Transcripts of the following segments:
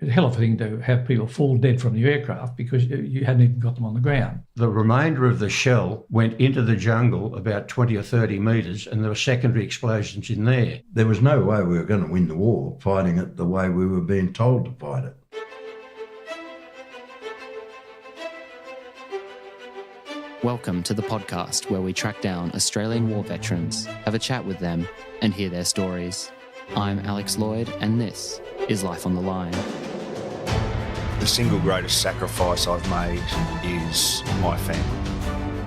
a hell of a thing to have people fall dead from the aircraft because you hadn't even got them on the ground. The remainder of the shell went into the jungle about 20 or 30 metres, and there were secondary explosions in there. There was no way we were going to win the war fighting it the way we were being told to fight it. Welcome to the podcast where we track down Australian war veterans, have a chat with them, and hear their stories. I'm Alex Lloyd, and this is Life on the Line. The single greatest sacrifice I've made is my family.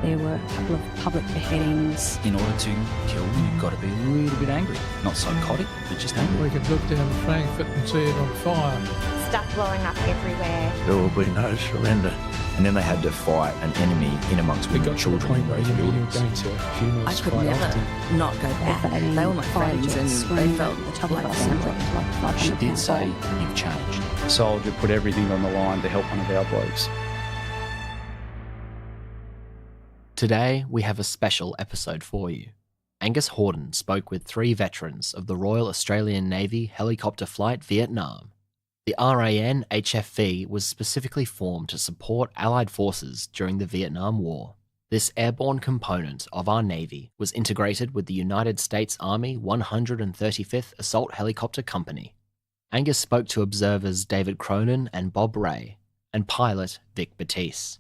There were a couple of public beheadings. In order to kill, you've got to be a little bit angry. Not psychotic, but just angry. We could look down to Frankfurt and see it on fire. Stuff blowing up everywhere. There will be no surrender. And then they had to fight an enemy in amongst women and children in those buildings. I could never not go back. They were my friends and they felt like family. She did say, "You've changed." A soldier put everything on the line to help one of our blokes. Today, we have a special episode for you. Angus Hordern spoke with 3 veterans of the Royal Australian Navy Helicopter Flight Vietnam. The RAN HFV was specifically formed to support Allied forces during the Vietnam War. This airborne component of our Navy was integrated with the United States Army 135th Assault Helicopter Company. Angus spoke to observers David Cronin and Bob Ray, and pilot Vic Battese.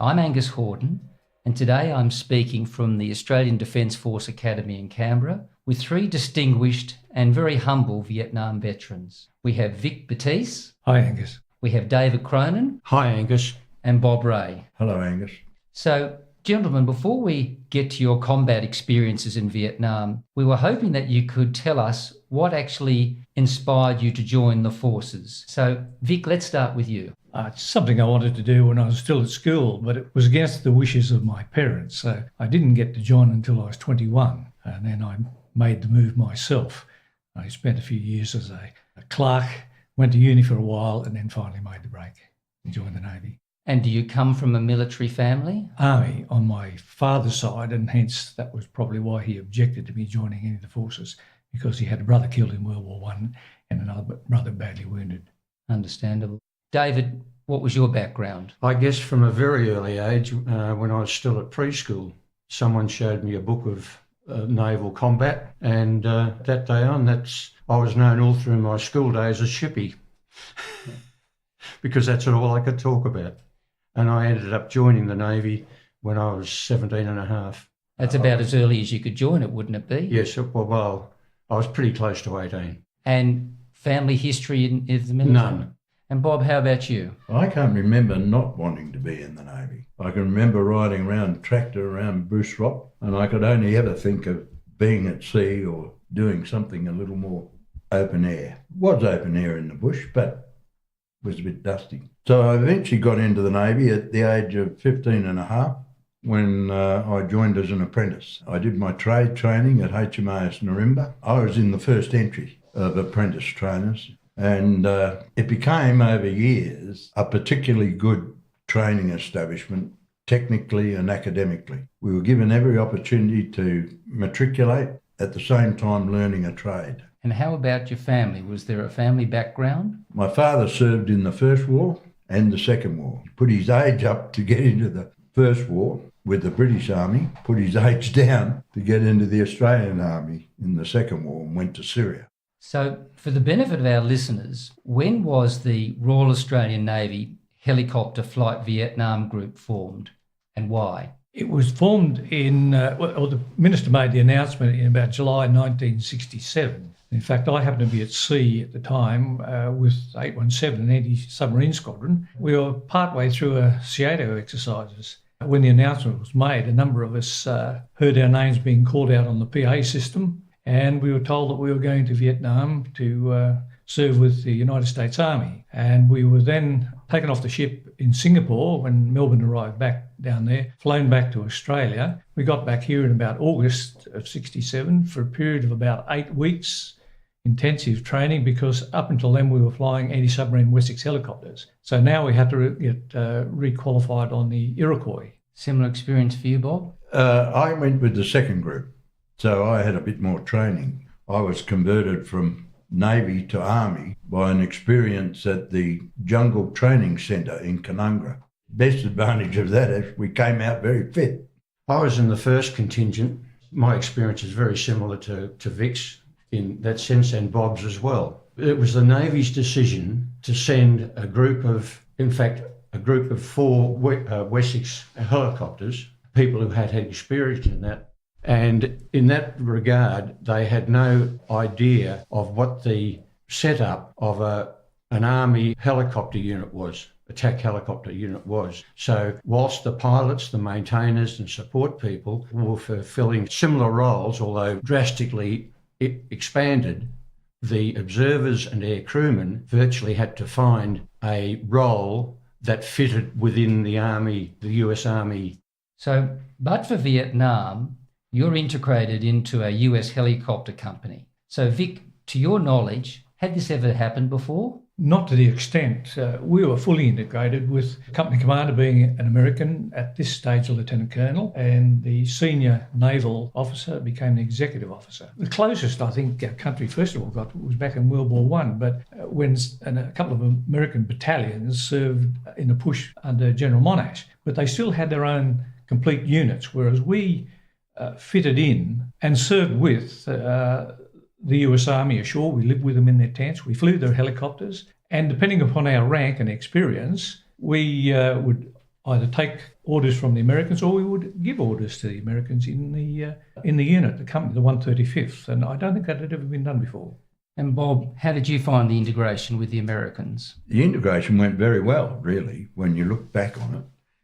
I'm Angus Hordern, and today I'm speaking from the Australian Defence Force Academy in Canberra with 3 distinguished and very humble Vietnam veterans. We have Vic Battese. Hi, Angus. We have David Cronin. Hi, Angus. And Bob Ray. Hello, Angus. So, gentlemen, before we get to your combat experiences in Vietnam, we were hoping that you could tell us what actually inspired you to join the forces. So, Vic, let's start with you. It's something I wanted to do when I was still at school, but it was against the wishes of my parents. So I didn't get to join until I was 21, and then I made the move myself. I spent a few years as a clerk, went to uni for a while, and then finally made the break and joined the Navy. And do you come from a military family? Army on my father's side, and hence that was probably why he objected to me joining any of the forces, because he had a brother killed in World War I and another brother badly wounded. Understandable. David, what was your background? I guess from a very early age, when I was still at preschool, someone showed me a book of naval combat, and that day on, I was known all through my school days as Shippy, because that's all I could talk about. And I ended up joining the Navy when I was 17 and a half. That's about as early as you could join it, wouldn't it be? Yes, well, I was pretty close to 18. And family history in the military? None. And Bob, how about you? I can't remember not wanting to be in the Navy. I can remember riding around tractor around Bruce Rock, and I could only ever think of being at sea or doing something a little more open air. It was open air in the bush, but it was a bit dusty. So I eventually got into the Navy at the age of 15 and a half when I joined as an apprentice. I did my trade training at HMAS Narimba. I was in the first entry of apprentice trainers. And it became, over years, a particularly good training establishment, technically and academically. We were given every opportunity to matriculate, at the same time learning a trade. And how about your family? Was there a family background? My father served in the First War and the Second War. He put his age up to get into the First War with the British Army, put his age down to get into the Australian Army in the Second War, and went to Syria. So, for the benefit of our listeners, when was the Royal Australian Navy Helicopter Flight Vietnam Group formed, and why? It was formed the Minister made the announcement in about July 1967. In fact, I happened to be at sea at the time with 817, an anti-submarine squadron. We were partway through a Citation exercises. When the announcement was made, a number of us heard our names being called out on the PA system, and we were told that we were going to Vietnam to serve with the United States Army. And we were then taken off the ship in Singapore when Melbourne arrived back down there, flown back to Australia. We got back here in about August of 67 for a period of about 8 weeks, intensive training, because up until then we were flying anti-submarine Wessex helicopters. So now we had to get re-qualified on the Iroquois. Similar experience for you, Bob? I went with the second group. So I had a bit more training. I was converted from Navy to Army by an experience at the Jungle Training Centre in Canungra. Best advantage of that is we came out very fit. I was in the first contingent. My experience is very similar to Vic's in that sense, and Bob's as well. It was the Navy's decision to send a group of 4 Wessex helicopters, people who had experience in that. And in that regard, they had no idea of what the setup of an Army helicopter unit was, attack helicopter unit was. So whilst the pilots, the maintainers and support people were fulfilling similar roles, although drastically expanded, the observers and air crewmen virtually had to find a role that fitted within the Army, the US Army. So, but for Vietnam, you're integrated into a US helicopter company. So Vic, to your knowledge, had this ever happened before? Not to the extent. We were fully integrated, with company commander being an American, at this stage a lieutenant colonel, and the senior naval officer became the executive officer. The closest I think our country first of all got was back in World War I, but when a couple of American battalions served in a push under General Monash, but they still had their own complete units, whereas we fitted in and served with the US Army ashore. We lived with them in their tents. We flew their helicopters, and depending upon our rank and experience, we would either take orders from the Americans or we would give orders to the Americans in the unit, the company, the 135th. And I don't think that had ever been done before. And Bob, how did you find the integration with the Americans? The integration went very well, really, when you look back on it.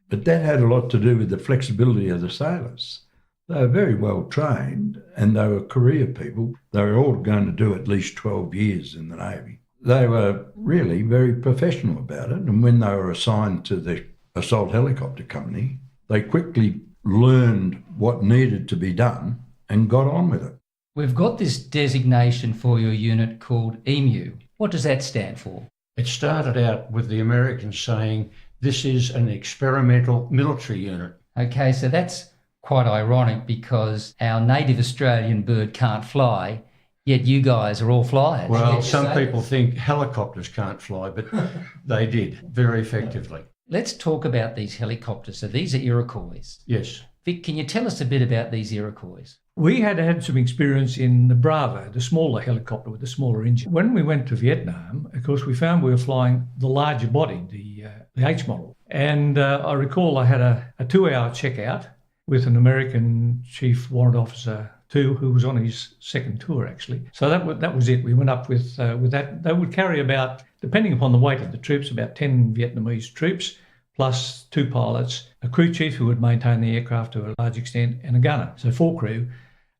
But that had a lot to do with the flexibility of the sailors. They were very well trained, and they were career people. They were all going to do at least 12 years in the Navy. They were really very professional about it, and when they were assigned to the assault helicopter company, they quickly learned what needed to be done and got on with it. We've got this designation for your unit called EMU. What does that stand for? It started out with the Americans saying, this is an experimental military unit. Okay, so that's quite ironic because our native Australian bird can't fly, yet you guys are all flyers. Well, some people think helicopters can't fly, but they did very effectively. Let's talk about these helicopters. So these are Iroquois. Yes. Vic, can you tell us a bit about these Iroquois? We had some experience in the Bravo, the smaller helicopter with the smaller engine. When we went to Vietnam, of course, we found we were flying the larger body, the H model. And I recall I had a 2-hour checkout with an American Chief Warrant Officer too, who was on his second tour actually. So that was it. We went up with that. They would carry about, depending upon the weight of the troops, about 10 Vietnamese troops, plus 2 pilots, a crew chief who would maintain the aircraft to a large extent, and a gunner. So 4 crew.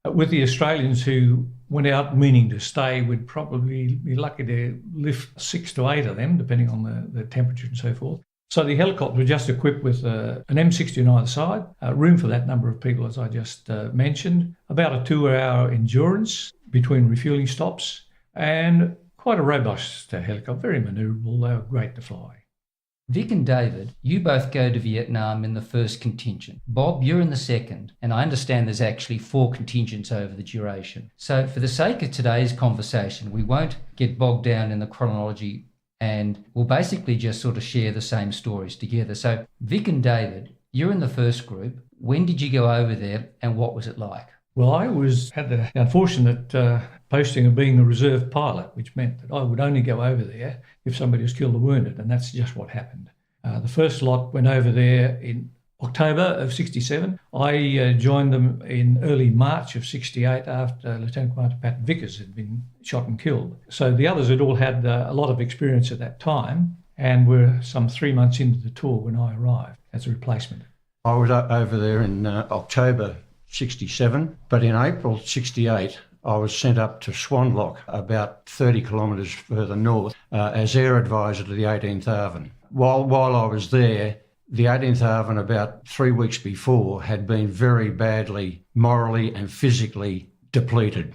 With the Australians who went out meaning to stay, we'd probably be lucky to lift 6 to 8 of them, depending on the temperature and so forth. So the helicopter was just equipped with an M60 on either side, room for that number of people, as I just mentioned, about a 2-hour endurance between refuelling stops, and quite a robust helicopter, very manoeuvrable. They were great to fly. Vic and David, you both go to Vietnam in the first contingent. Bob, you're in the second, and I understand there's actually 4 contingents over the duration. So for the sake of today's conversation, we won't get bogged down in the chronology, and we'll basically just sort of share the same stories together. So Vic and David, you're in the first group. When did you go over there, and what was it like? Well, I had the unfortunate posting of being the reserve pilot, which meant that I would only go over there if somebody was killed or wounded, and that's just what happened. The first lot went over there in October of 67. I joined them in early March of 68 after Lieutenant Commander Pat Vickers had been shot and killed. So the others had all had a lot of experience at that time and were some 3 months into the tour when I arrived as a replacement. I was over there in October 67, but in April 68, I was sent up to Swanlock, about 30 kilometres further north, as air advisor to the 18th ARVN. While I was there, the 18th ARVN about 3 weeks before had been very badly morally and physically depleted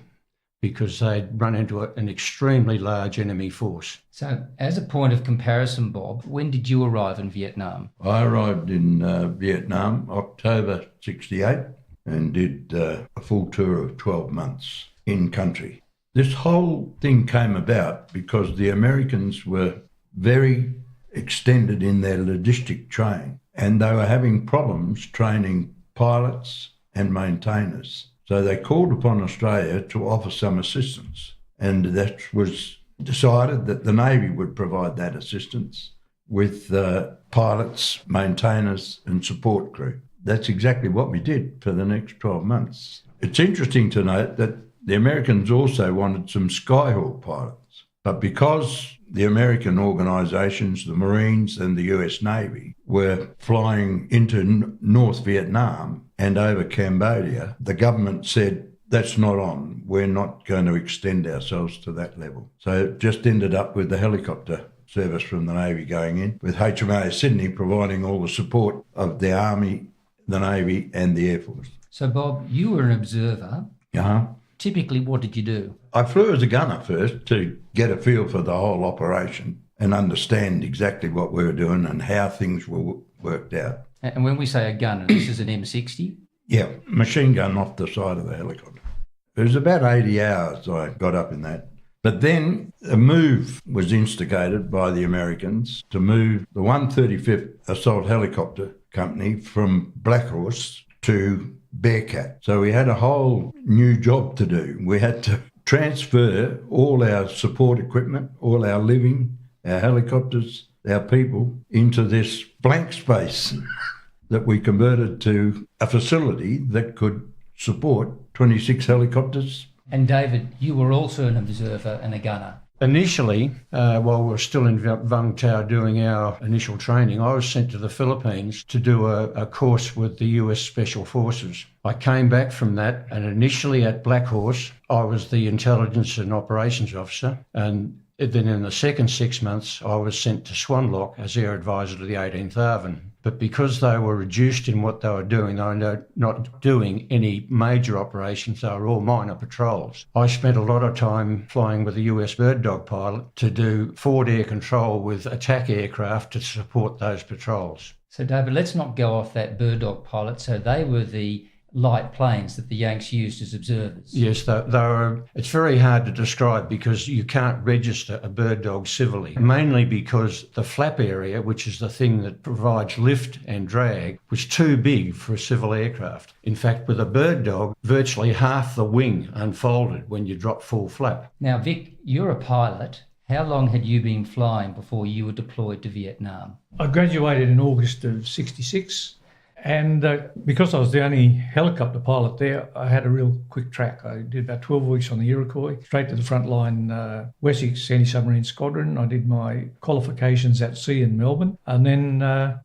because they'd run into an extremely large enemy force. So as a point of comparison, Bob, when did you arrive in Vietnam? I arrived in Vietnam, October 68. and did a full tour of 12 months in country. This whole thing came about because the Americans were very extended in their logistic training, and they were having problems training pilots and maintainers. So they called upon Australia to offer some assistance, and that was decided that the Navy would provide that assistance with pilots, maintainers and support crew. That's exactly what we did for the next 12 months. It's interesting to note that the Americans also wanted some Skyhawk pilots, but because the American organisations, the Marines and the US Navy, were flying into North Vietnam and over Cambodia, the government said, that's not on. We're not going to extend ourselves to that level. So it just ended up with the helicopter service from the Navy going in, with HMAS Sydney providing all the support of the Army, the Navy and the Air Force. So, Bob, you were an observer. Uh-huh. Typically, what did you do? I flew as a gunner first to get a feel for the whole operation and understand exactly what we were doing and how things were worked out. And when we say a gunner, this is an M60? Yeah, machine gun off the side of the helicopter. It was about 80 hours I got up in that. But then a move was instigated by the Americans to move the 135th Assault Helicopter Company from Black Horse to Bearcat. So we had a whole new job to do. We had to transfer all our support equipment, all our living, our helicopters, our people into this blank space that we converted to a facility that could support 26 helicopters. And David, you were also an observer and a gunner. Initially, while we were still in Vung Tau doing our initial training, I was sent to the Philippines to do a course with the US Special Forces. I came back from that, and initially at Black Horse, I was the Intelligence and Operations Officer, and then in the second 6 months, I was sent to Swanlock as Air Advisor to the 18th ARVN. But because they were reduced in what they were doing, they were not doing any major operations, they were all minor patrols. I spent a lot of time flying with a US Bird Dog pilot to do forward air control with attack aircraft to support those patrols. So David, let's not go off that Bird Dog pilot. So they were the light planes that the Yanks used as observers. Yes, they were. It's very hard to describe because you can't register a bird dog civilly, mainly because the flap area, which is the thing that provides lift and drag, was too big for a civil aircraft. In fact, with a bird dog, virtually half the wing unfolded when you drop full flap. Now, Vic, you're a pilot. How long had you been flying before you were deployed to Vietnam? I graduated in August of '66. And because I was the only helicopter pilot there, I had a real quick track. I did about 12 weeks on the Iroquois, straight to the front line Wessex Anti-Submarine Squadron. I did my qualifications at sea in Melbourne, and then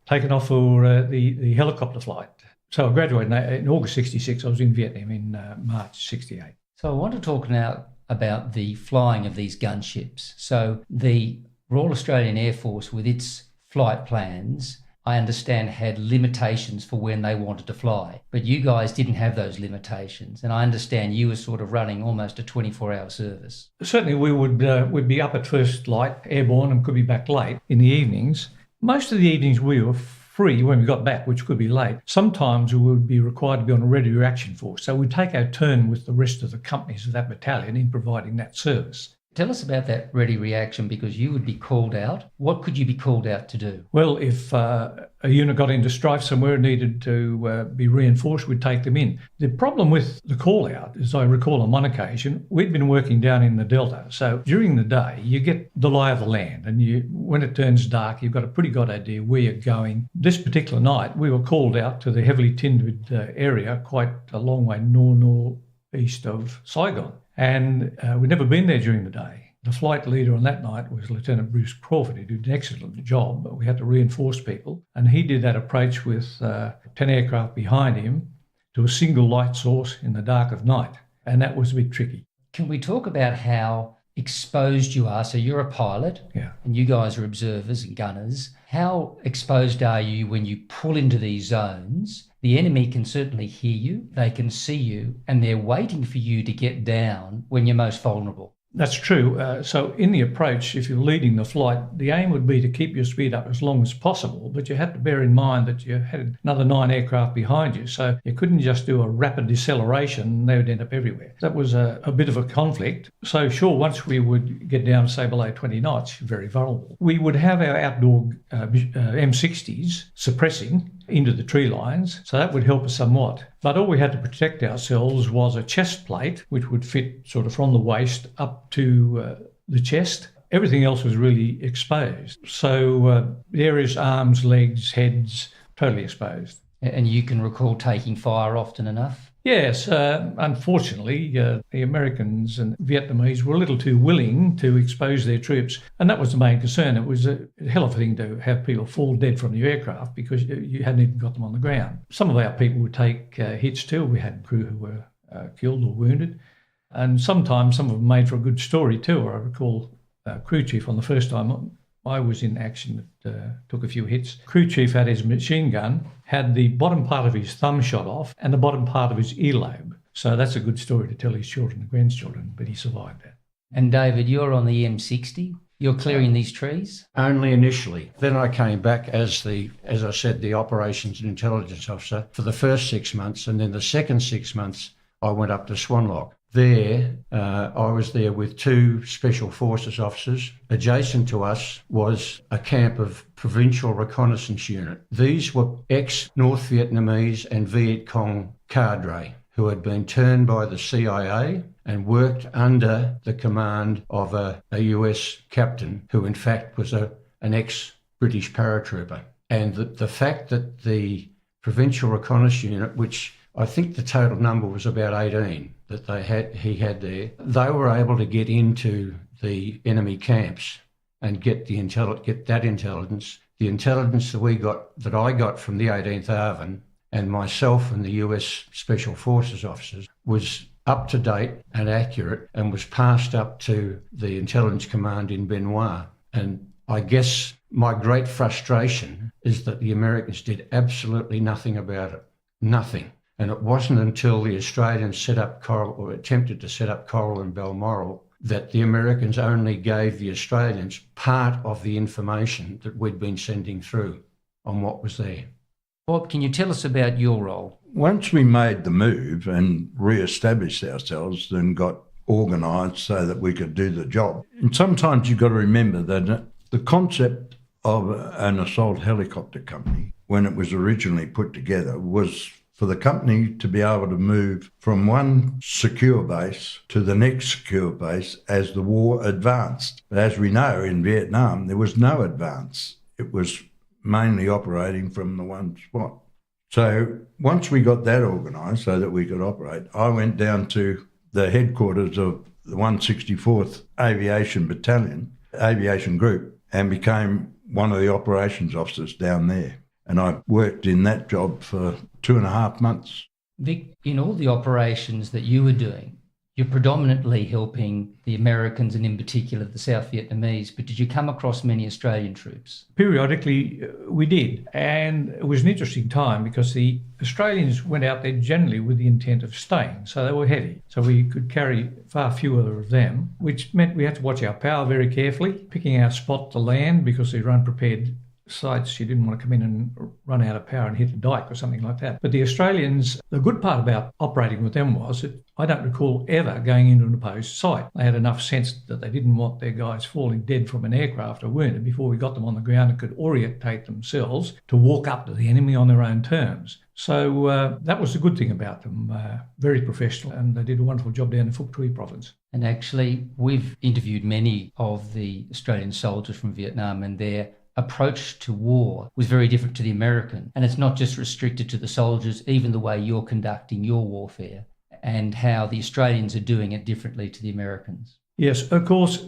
taken off for the helicopter flight. So I graduated in August '66. I was in Vietnam in March '68. So I want to talk now about the flying of these gunships. So the Royal Australian Air Force, with its flight plans, I understand had limitations for when they wanted to fly, but you guys didn't have those limitations, and I understand you were sort of running almost a 24-hour service. Certainly we would be up at first light, airborne, and could be back late in the evenings. Most of the evenings we were free when we got back, which could be late. Sometimes we would be required to be on a ready reaction force, so we'd take our turn with the rest of the companies of that battalion in providing that service. Tell us about that ready reaction, because you would be called out. What could you be called out to do? Well, if a unit got into strife somewhere and needed to be reinforced, we'd take them in. The problem with the call out, as I recall on one occasion, we'd been working down in the Delta. So during the day, you get the lie of the land, and when it turns dark, you've got a pretty good idea where you're going. This particular night, we were called out to the heavily timbered area, quite a long way northeast of Saigon. And we'd never been there during the day. The flight leader on that night was Lieutenant Bruce Crawford, who did an excellent job, but we had to reinforce people. And he did that approach with 10 aircraft behind him to a single light source in the dark of night. And that was a bit tricky. Can we talk about how exposed you are? So you're a pilot, yeah, and you guys are observers and gunners. How exposed are you when you pull into these zones? The enemy can certainly hear you, they can see you, and they're waiting for you to get down when you're most vulnerable. That's true. So in the approach, if you're leading the flight, the aim would be to keep your speed up as long as possible, but you had to bear in mind that you had another 9 aircraft behind you, so you couldn't just do a rapid deceleration and they would end up everywhere. That was a bit of a conflict. So sure, once we would get down, say, below 20 knots, you're very vulnerable. We would have our outdoor M60s suppressing into the tree lines, so that would help us somewhat. But all we had to protect ourselves was a chest plate, which would fit sort of from the waist up to the chest. Everything else was really exposed. So areas, arms, legs, heads, totally exposed. And you can recall taking fire often enough? Yes, unfortunately, the Americans and Vietnamese were a little too willing to expose their troops, and that was the main concern. It was a hell of a thing to have people fall dead from the aircraft because you hadn't even got them on the ground. Some of our people would take hits too. We had crew who were killed or wounded, and sometimes some of them made for a good story too. I recall crew chief on the first time I was in action that took a few hits. Crew chief had his machine gun, had the bottom part of his thumb shot off and the bottom part of his earlobe. So that's a good story to tell his children and grandchildren, but he survived that. And David, you're on the M60. You're clearing these trees? Only initially. Then I came back as I said, the operations and intelligence officer for the first 6 months, and then the second 6 months I went up to Swanlock. There, I was there with 2 Special Forces officers. Adjacent to us was a camp of Provincial Reconnaissance Unit. These were ex-North Vietnamese and Viet Cong cadre who had been turned by the CIA and worked under the command of a US captain who in fact was an ex-British paratrooper. And the fact that the Provincial Reconnaissance Unit, which I think the total number was about 18 that he had there. They were able to get into the enemy camps and get that intelligence. The intelligence that I got from the 18th ARVN and myself and the US Special Forces officers was up to date and accurate and was passed up to the intelligence command in Benoit. And I guess my great frustration is that the Americans did absolutely nothing about it. Nothing. And it wasn't until the Australians attempted to set up Coral and Balmoral that the Americans only gave the Australians part of the information that we'd been sending through on what was there. Bob, can you tell us about your role? Once we made the move and re-established ourselves and got organised so that we could do the job, and sometimes you've got to remember that the concept of an assault helicopter company, when it was originally put together, was for the company to be able to move from one secure base to the next secure base as the war advanced. But as we know, in Vietnam, there was no advance. It was mainly operating from the one spot. So once we got that organised so that we could operate, I went down to the headquarters of the 164th Aviation Battalion, Aviation Group, and became one of the operations officers down there. And I worked in that job for 2.5 months. Vic, in all the operations that you were doing, you're predominantly helping the Americans and in particular the South Vietnamese, but did you come across many Australian troops? Periodically we did, and it was an interesting time because the Australians went out there generally with the intent of staying, so they were heavy. So we could carry far fewer of them, which meant we had to watch our power very carefully, picking our spot to land because they were unprepared sites. You didn't want to come in and run out of power and hit a dike or something like that. But the Australians, the good part about operating with them was that I don't recall ever going into an opposed site. They had enough sense that they didn't want their guys falling dead from an aircraft or wounded before we got them on the ground and could orientate themselves to walk up to the enemy on their own terms. So that was the good thing about them. Very professional, and they did a wonderful job down in Phuoc Tuy province. And actually, we've interviewed many of the Australian soldiers from Vietnam, and their approach to war was very different to the American. And it's not just restricted to the soldiers, even the way you're conducting your warfare and how the Australians are doing it differently to the Americans. Yes, of course,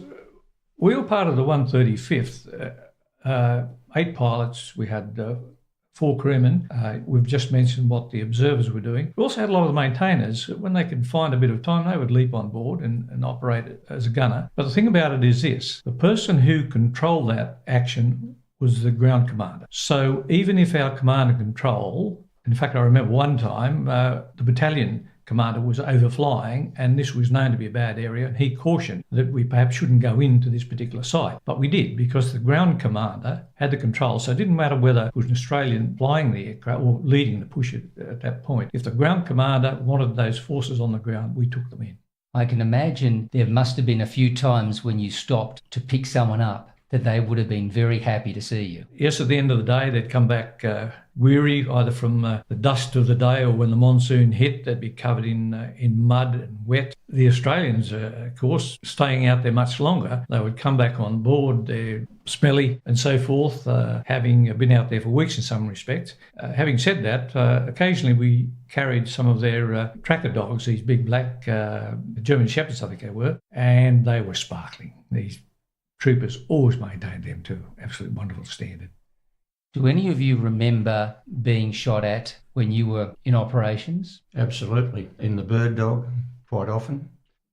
we were part of the 135th. 8 pilots, we had 4 crewmen. We've just mentioned what the observers were doing. We also had a lot of the maintainers. When they could find a bit of time, they would leap on board and operate as a gunner. But the thing about it is this: the person who controlled that action was the ground commander. So even if our command and control, in fact, I remember one time the battalion commander was overflying, and this was known to be a bad area, and he cautioned that we perhaps shouldn't go into this particular site. But we did, because the ground commander had the control, so it didn't matter whether it was an Australian flying the aircraft or leading the push at that point. If the ground commander wanted those forces on the ground, we took them in. I can imagine there must have been a few times when you stopped to pick someone up that they would have been very happy to see you. Yes, at the end of the day, they'd come back weary, either from the dust of the day or when the monsoon hit, they'd be covered in mud and wet. The Australians, of course, staying out there much longer, they would come back on board, they're smelly and so forth, having been out there for weeks in some respects. Having said that, occasionally we carried some of their tracker dogs, these big black German Shepherds, I think they were, and they were sparkling. These troopers always maintained them to absolutely wonderful standard. Do any of you remember being shot at when you were in operations? Absolutely. In the bird dog, quite often.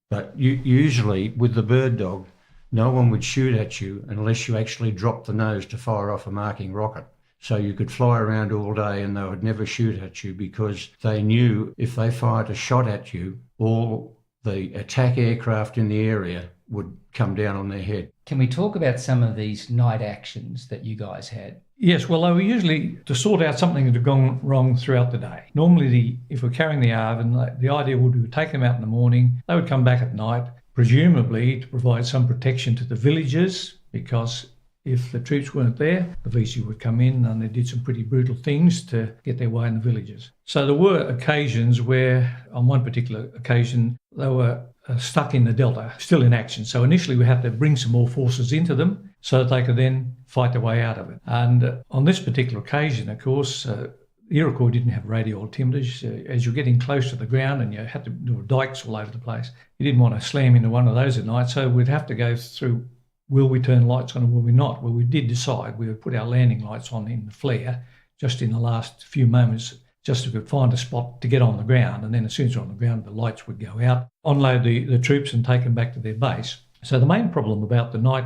But usually with the bird dog, no one would shoot at you unless you actually dropped the nose to fire off a marking rocket. So you could fly around all day and they would never shoot at you, because they knew if they fired a shot at you, all the attack aircraft in the area would come down on their head. Can we talk about some of these night actions that you guys had? Yes, well, they were usually to sort out something that had gone wrong throughout the day. Normally, if we're carrying the ARV, and the idea would be we would take them out in the morning, they would come back at night, presumably to provide some protection to the villagers, because if the troops weren't there, the VC would come in and they did some pretty brutal things to get their way in the villages. So there were occasions where, on one particular occasion, they were stuck in the Delta, still in action. So initially we had to bring some more forces into them so that they could then fight their way out of it. And on this particular occasion, of course, the Iroquois didn't have radio altimeters. As you're getting close to the ground and you had to do dikes all over the place, you didn't want to slam into one of those at night. So we'd have to go through, will we turn lights on or will we not? Well, we did decide we would put our landing lights on in the flare just in the last few moments, just so we could find a spot to get on the ground. And then as soon as you're on the ground, the lights would go out, unload the troops and take them back to their base. So the main problem about the night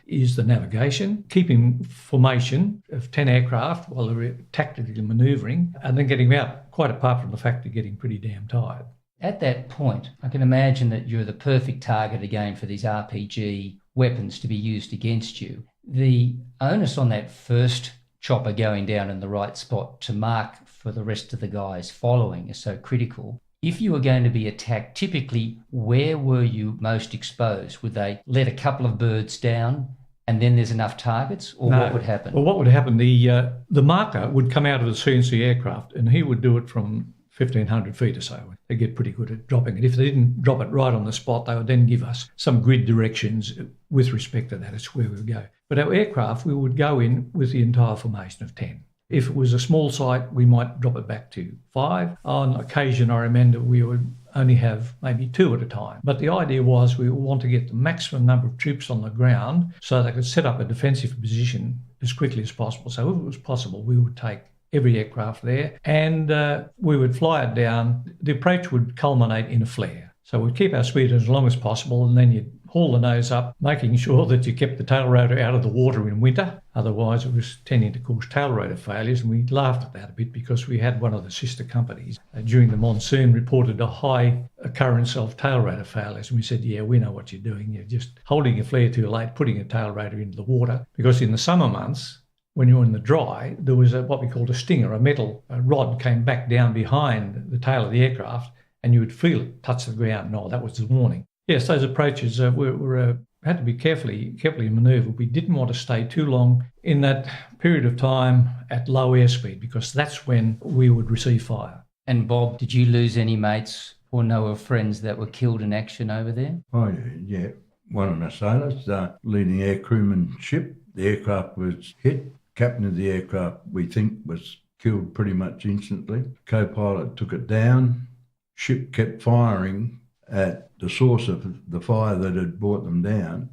is the navigation, keeping formation of 10 aircraft while they were tactically manoeuvring, and then getting out, quite apart from the fact of getting pretty damn tired. At that point, I can imagine that you're the perfect target again for these RPG weapons to be used against you. The onus on that first chopper going down in the right spot to mark for the rest of the guys following is so critical. If you were going to be attacked, typically, where were you most exposed? Would they let a couple of birds down and then there's enough targets, or what would happen? Well, what would happen, the marker would come out of the CNC aircraft and he would do it from 1,500 feet or so. They get pretty good at dropping it. If they didn't drop it right on the spot, they would then give us some grid directions with respect to that. It's where we would go. But our aircraft, we would go in with the entire formation of 10. If it was a small site, we might drop it back to 5. On occasion, I remember we would only have maybe 2 at a time. But the idea was we want to get the maximum number of troops on the ground so they could set up a defensive position as quickly as possible. So if it was possible, we would take every aircraft there and we would fly it down. The approach would culminate in a flare. So we'd keep our speed as long as possible, and then you'd haul the nose up, making sure that you kept the tail rotor out of the water in winter. Otherwise, it was tending to cause tail rotor failures, and we laughed at that a bit because we had one of the sister companies during the monsoon reported a high occurrence of tail rotor failures. And we said, yeah, we know what you're doing. You're just holding your flare too late, putting a tail rotor into the water. Because in the summer months, when you're in the dry, there was what we called a stinger, a metal rod came back down behind the tail of the aircraft, and you would feel it touch the ground. No, that was the warning. Yes, those approaches had to be carefully manoeuvred. We didn't want to stay too long in that period of time at low airspeed, because that's when we would receive fire. And Bob, did you lose any mates or know of friends that were killed in action over there? Oh, yeah. One of my sailors, leading air crewman ship, the aircraft was hit. Captain of the aircraft, we think, was killed pretty much instantly. Co-pilot took it down. Ship kept firing at the source of the fire that had brought them down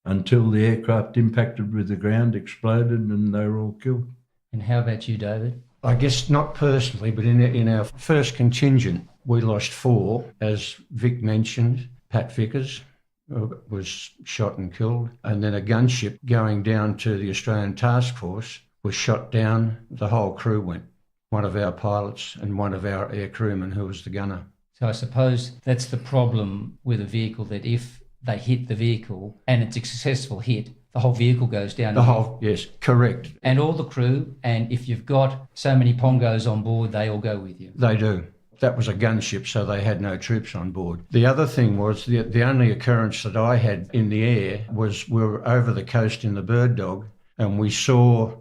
until the aircraft impacted with the ground, exploded, and they were all killed. And how about you, David? I guess not personally, but in our first contingent, we lost 4, as Vic mentioned. Pat Vickers was shot and killed, and then a gunship going down to the Australian Task Force was shot down. The whole crew went. One of our pilots and one of our air crewmen, who was the gunner. So I suppose that's the problem with a vehicle, that if they hit the vehicle and it's a successful hit, the whole vehicle goes down. Yes, correct. And all the crew, and if you've got so many Pongos on board, they all go with you. They do. That was a gunship, so they had no troops on board. The other thing was the only occurrence that I had in the air was we were over the coast in the Bird Dog, and I saw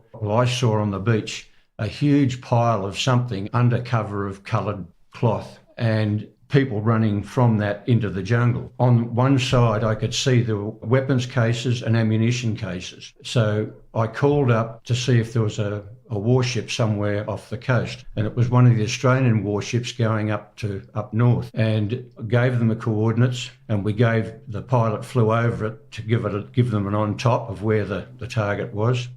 on the beach a huge pile of something under cover of coloured cloth, and people running from that into the jungle. On one side, I could see there were weapons cases and ammunition cases. So I called up to see if there was a warship somewhere off the coast, and it was one of the Australian warships going up north, and gave them the coordinates, and the pilot flew over it to give them an on top of where the target was.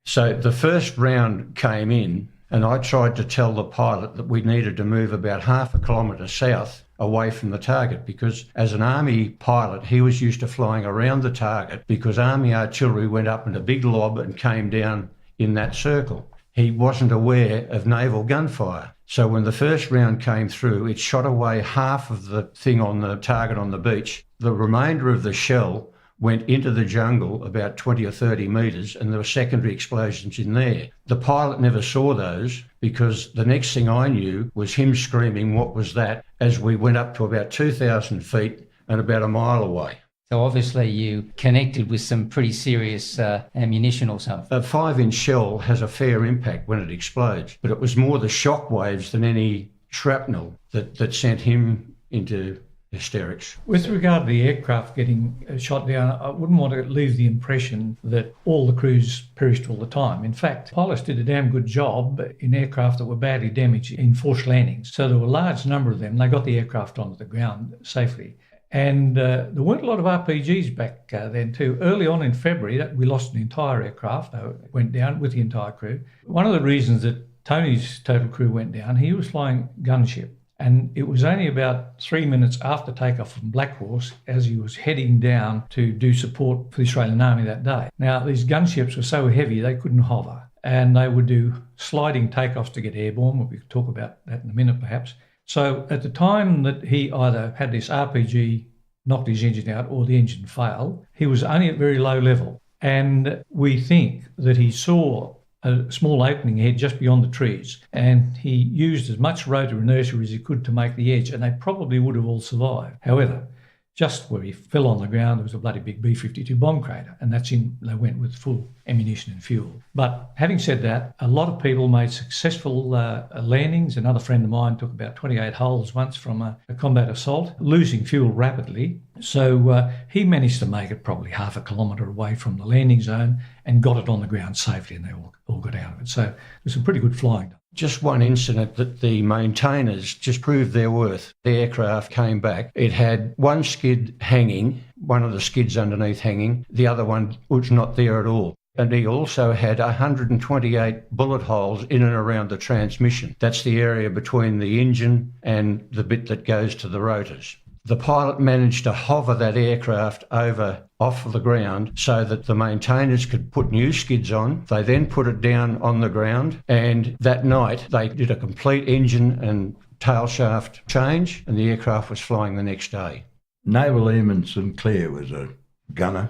So the first round came in, and I tried to tell the pilot that we needed to move about half a kilometre south away from the target, because as an Army pilot, he was used to flying around the target because Army artillery went up in a big lob and came down in that circle. He wasn't aware of naval gunfire. So when the first round came through, it shot away half of the thing on the target on the beach. The remainder of the shell went into the jungle about 20 or 30 metres, and there were secondary explosions in there. The pilot never saw those, because the next thing I knew was him screaming, "What was that?" as we went up to about 2,000 feet and about a mile away. So obviously you connected with some pretty serious ammunition or something. A 5-inch shell has a fair impact when it explodes, but it was more the shock waves than any shrapnel that sent him into hysterics. With regard to the aircraft getting shot down, I wouldn't want to leave the impression that all the crews perished all the time. In fact, pilots did a damn good job in aircraft that were badly damaged in forced landings. So there were a large number of them. They got the aircraft onto the ground safely. And there weren't a lot of RPGs back then too. Early on in February, we lost an entire aircraft. They went down with the entire crew. One of the reasons that Tony's total crew went down, he was flying gunship. And it was only about 3 minutes after takeoff from Black Horse, as he was heading down to do support for the Australian Army that day. Now, these gunships were so heavy they couldn't hover, and they would do sliding takeoffs to get airborne. We could talk about that in a minute perhaps. So at the time that he either had this RPG knocked his engine out or the engine failed, he was only at very low level. And we think that he saw a small opening ahead just beyond the trees, and he used as much rotor inertia as he could to make the edge, and they probably would have all survived. However, just where he fell on the ground, there was a bloody big B-52 bomb crater, and they went with full ammunition and fuel. But having said that, a lot of people made successful landings. Another friend of mine took about 28 holes once from a combat assault, losing fuel rapidly. So he managed to make it probably half a kilometre away from the landing zone and got it on the ground safely, and they all got out of it. So it was some pretty good flying. Just one incident that the maintainers just proved their worth. The aircraft came back. It had one skid hanging, one of the skids underneath hanging. The other one was not there at all. And he also had 128 bullet holes in and around the transmission. That's the area between the engine and the bit that goes to the rotors. The pilot managed to hover that aircraft off of the ground so that the maintainers could put new skids on. They then put it down on the ground, and that night they did a complete engine and tail shaft change, and the aircraft was flying the next day. Naval Airman Sinclair was a gunner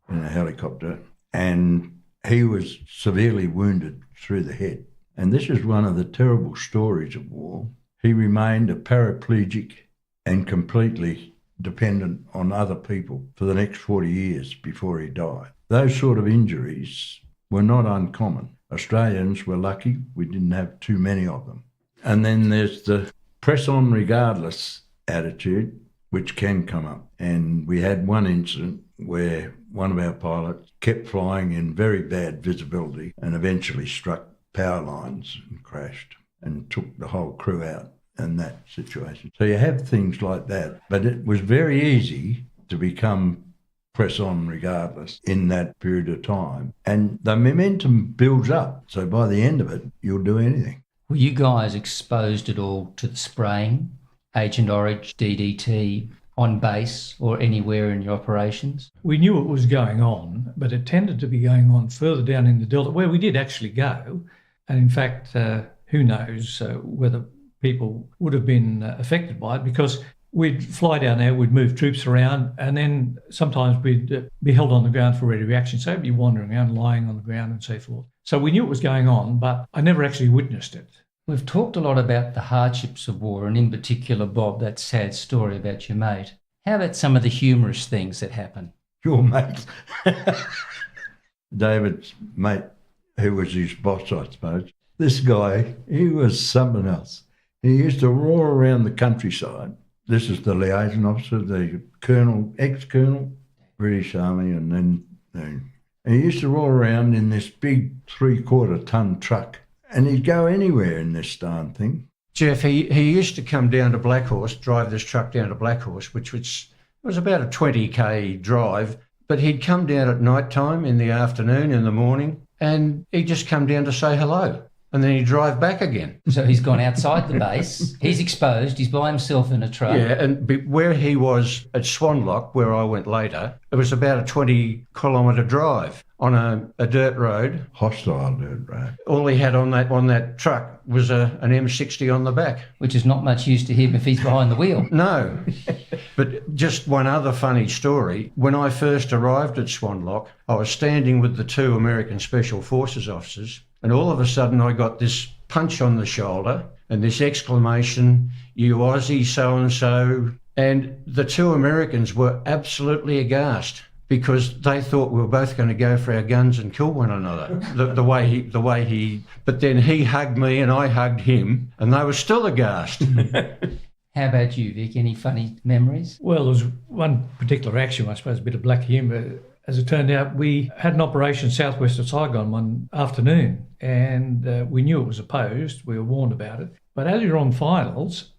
in a helicopter, and he was severely wounded through the head. And this is one of the terrible stories of war. He remained a paraplegic and completely dependent on other people for the next 40 years before he died. Those sort of injuries were not uncommon. Australians were lucky we didn't have too many of them. And then there's the press on regardless attitude, which can come up. And we had one incident where one of our pilots kept flying in very bad visibility and eventually struck power lines and crashed and took the whole crew out in that situation. So you have things like that, but it was very easy to become press on regardless in that period of time, and the momentum builds up, so by the end of it you'll do anything. Were you guys exposed at all to the spraying, Agent Orange, DDT, on base or anywhere in your operations? We knew it was going on, but it tended to be going on further down in the Delta, where we did actually go. And in fact, who knows whether people would have been affected by it, because we'd fly down there, we'd move troops around, and then sometimes we'd be held on the ground for ready reaction. So we'd be wandering around, lying on the ground and so forth. So we knew it was going on, but I never actually witnessed it. We've talked a lot about the hardships of war, and in particular, Bob, that sad story about your mate. How about some of the humorous things that happen? Your mate. David's mate, who was his boss, I suppose. This guy, he was something else. He used to roar around the countryside. This is the liaison officer, the colonel, ex-colonel, British Army, and then he used to roar around in this big 3/4-ton truck, and he'd go anywhere in this darn thing. Jeff, he used to come down to Blackhorse, drive this truck down to Blackhorse, which was about a 20k drive, but he'd come down at night time, in the afternoon, in the morning, and he'd just come down to say hello. And then he'd drive back again. So he's gone outside the base, he's exposed, he's by himself in a truck. Yeah, and where he was at Swanlock, where I went later, it was about a 20-kilometre drive on a dirt road. Hostile dirt road. All he had on that truck was an M60 on the back. Which is not much use to him if he's behind the wheel. No. But just one other funny story. When I first arrived at Swanlock, I was standing with the 2 American Special Forces officers, and all of a sudden I got this punch on the shoulder and this exclamation, "You Aussie so-and-so." And the 2 Americans were absolutely aghast, because they thought we were both going to go for our guns and kill one another. The way he, but then he hugged me and I hugged him, and they were still aghast. How about you, Vic? Any funny memories? Well, there was one particular action, I suppose, a bit of black humour. As it turned out, we had an operation southwest of Saigon one afternoon, and we knew it was opposed. We were warned about it. But as we were on finals,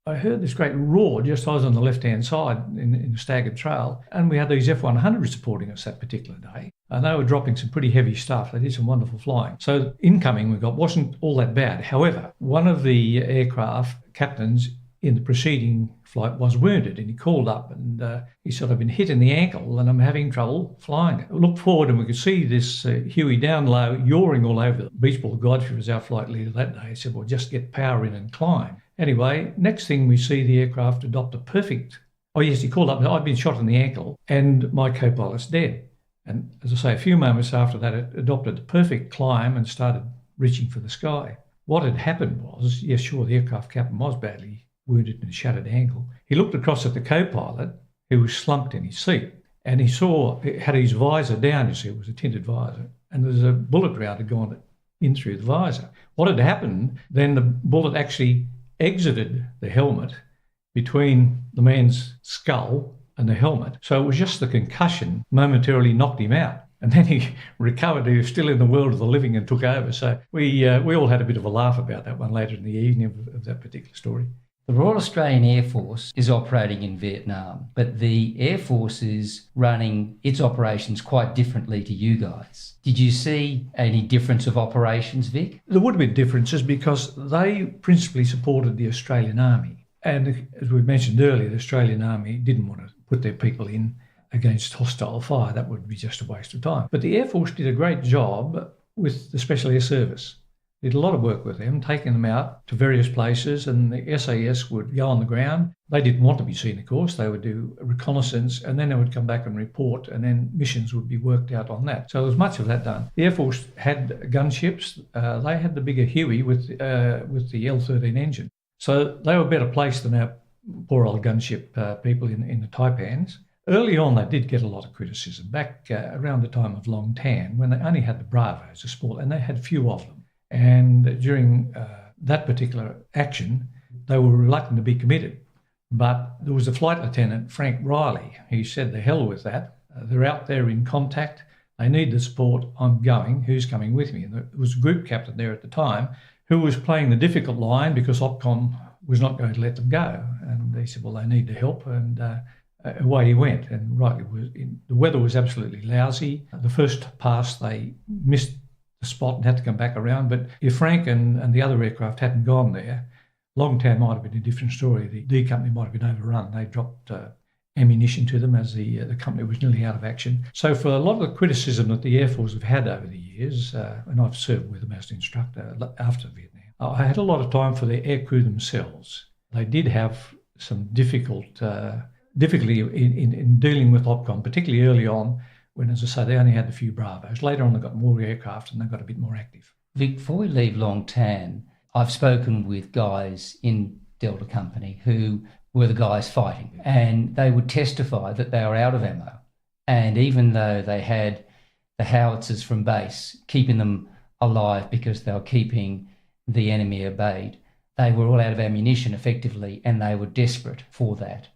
I heard this great roar just as I was on the left-hand side in the staggered trail, and we had these F-100s supporting us that particular day, and they were dropping some pretty heavy stuff. They did some wonderful flying. So incoming we got wasn't all that bad. However, one of the aircraft captains in the preceding flight was wounded, and he called up and he said, "I've been hit in the ankle and I'm having trouble flying." I looked forward and we could see this Huey down low, yawing all over. Beachball Godfrey was our flight leader that day. He said, "Well, just get power in and climb." Anyway, next thing we see the aircraft adopt a perfect... Oh yes, he called up, "I'd been shot in the ankle and my co-pilot's dead." And as I say, a few moments after that, it adopted the perfect climb and started reaching for the sky. What had happened was, yes, sure, the aircraft captain was badly wounded in a shattered ankle. He looked across at the co-pilot, who was slumped in his seat, and he saw, it had his visor down, you see, it was a tinted visor, and there's a bullet round had gone in through the visor. What had happened, then the bullet actually exited the helmet between the man's skull and the helmet. So it was just the concussion momentarily knocked him out. And then he recovered. He was still in the world of the living and took over. So we all had a bit of a laugh about that one later in the evening of that particular story. The Royal Australian Air Force is operating in Vietnam, but the Air Force is running its operations quite differently to you guys. Did you see any difference of operations, Vic? There would have been differences because they principally supported the Australian Army. And as we mentioned earlier, the Australian Army didn't want to put their people in against hostile fire. That would be just a waste of time. But the Air Force did a great job with the Special Air Service. Did a lot of work with them, taking them out to various places, and the SAS would go on the ground. They didn't want to be seen, of course. They would do a reconnaissance, and then they would come back and report, and then missions would be worked out on that. So there was much of that done. The Air Force had gunships. They had the bigger Huey with the L-13 engine. So they were better placed than our poor old gunship people in the Taipans. Early on, they did get a lot of criticism, back around the time of Long Tan, when they only had the Bravos, a sport, and they had few of them. And during that particular action, they were reluctant to be committed. But there was a flight lieutenant, Frank Riley. He said, "The hell with that. They're out there in contact. They need the support. I'm going. Who's coming with me?" And there was a group captain there at the time who was playing the difficult line because Opcom was not going to let them go. And they said, well, they need the help. And away he went. And the weather was absolutely lousy. The first pass, they missed the spot and had to come back around. But if Frank and the other aircraft hadn't gone there, Long Tan might have been a different story. The D company might have been overrun. They dropped ammunition to them as the company was nearly out of action. So for a lot of the criticism that the Air Force have had over the years, and I've served with them as an instructor after Vietnam, I had a lot of time for the aircrew themselves. They did have some difficulty in dealing with Opcom, particularly early on when, as I say, they only had a few Bravos. Later on, they got more aircraft and they got a bit more active. Vic, before we leave Long Tan, I've spoken with guys in Delta Company who were the guys fighting, and they would testify that they were out of ammo. And even though they had the howitzers from base keeping them alive because they were keeping the enemy at bay, they were all out of ammunition effectively, and they were desperate for that.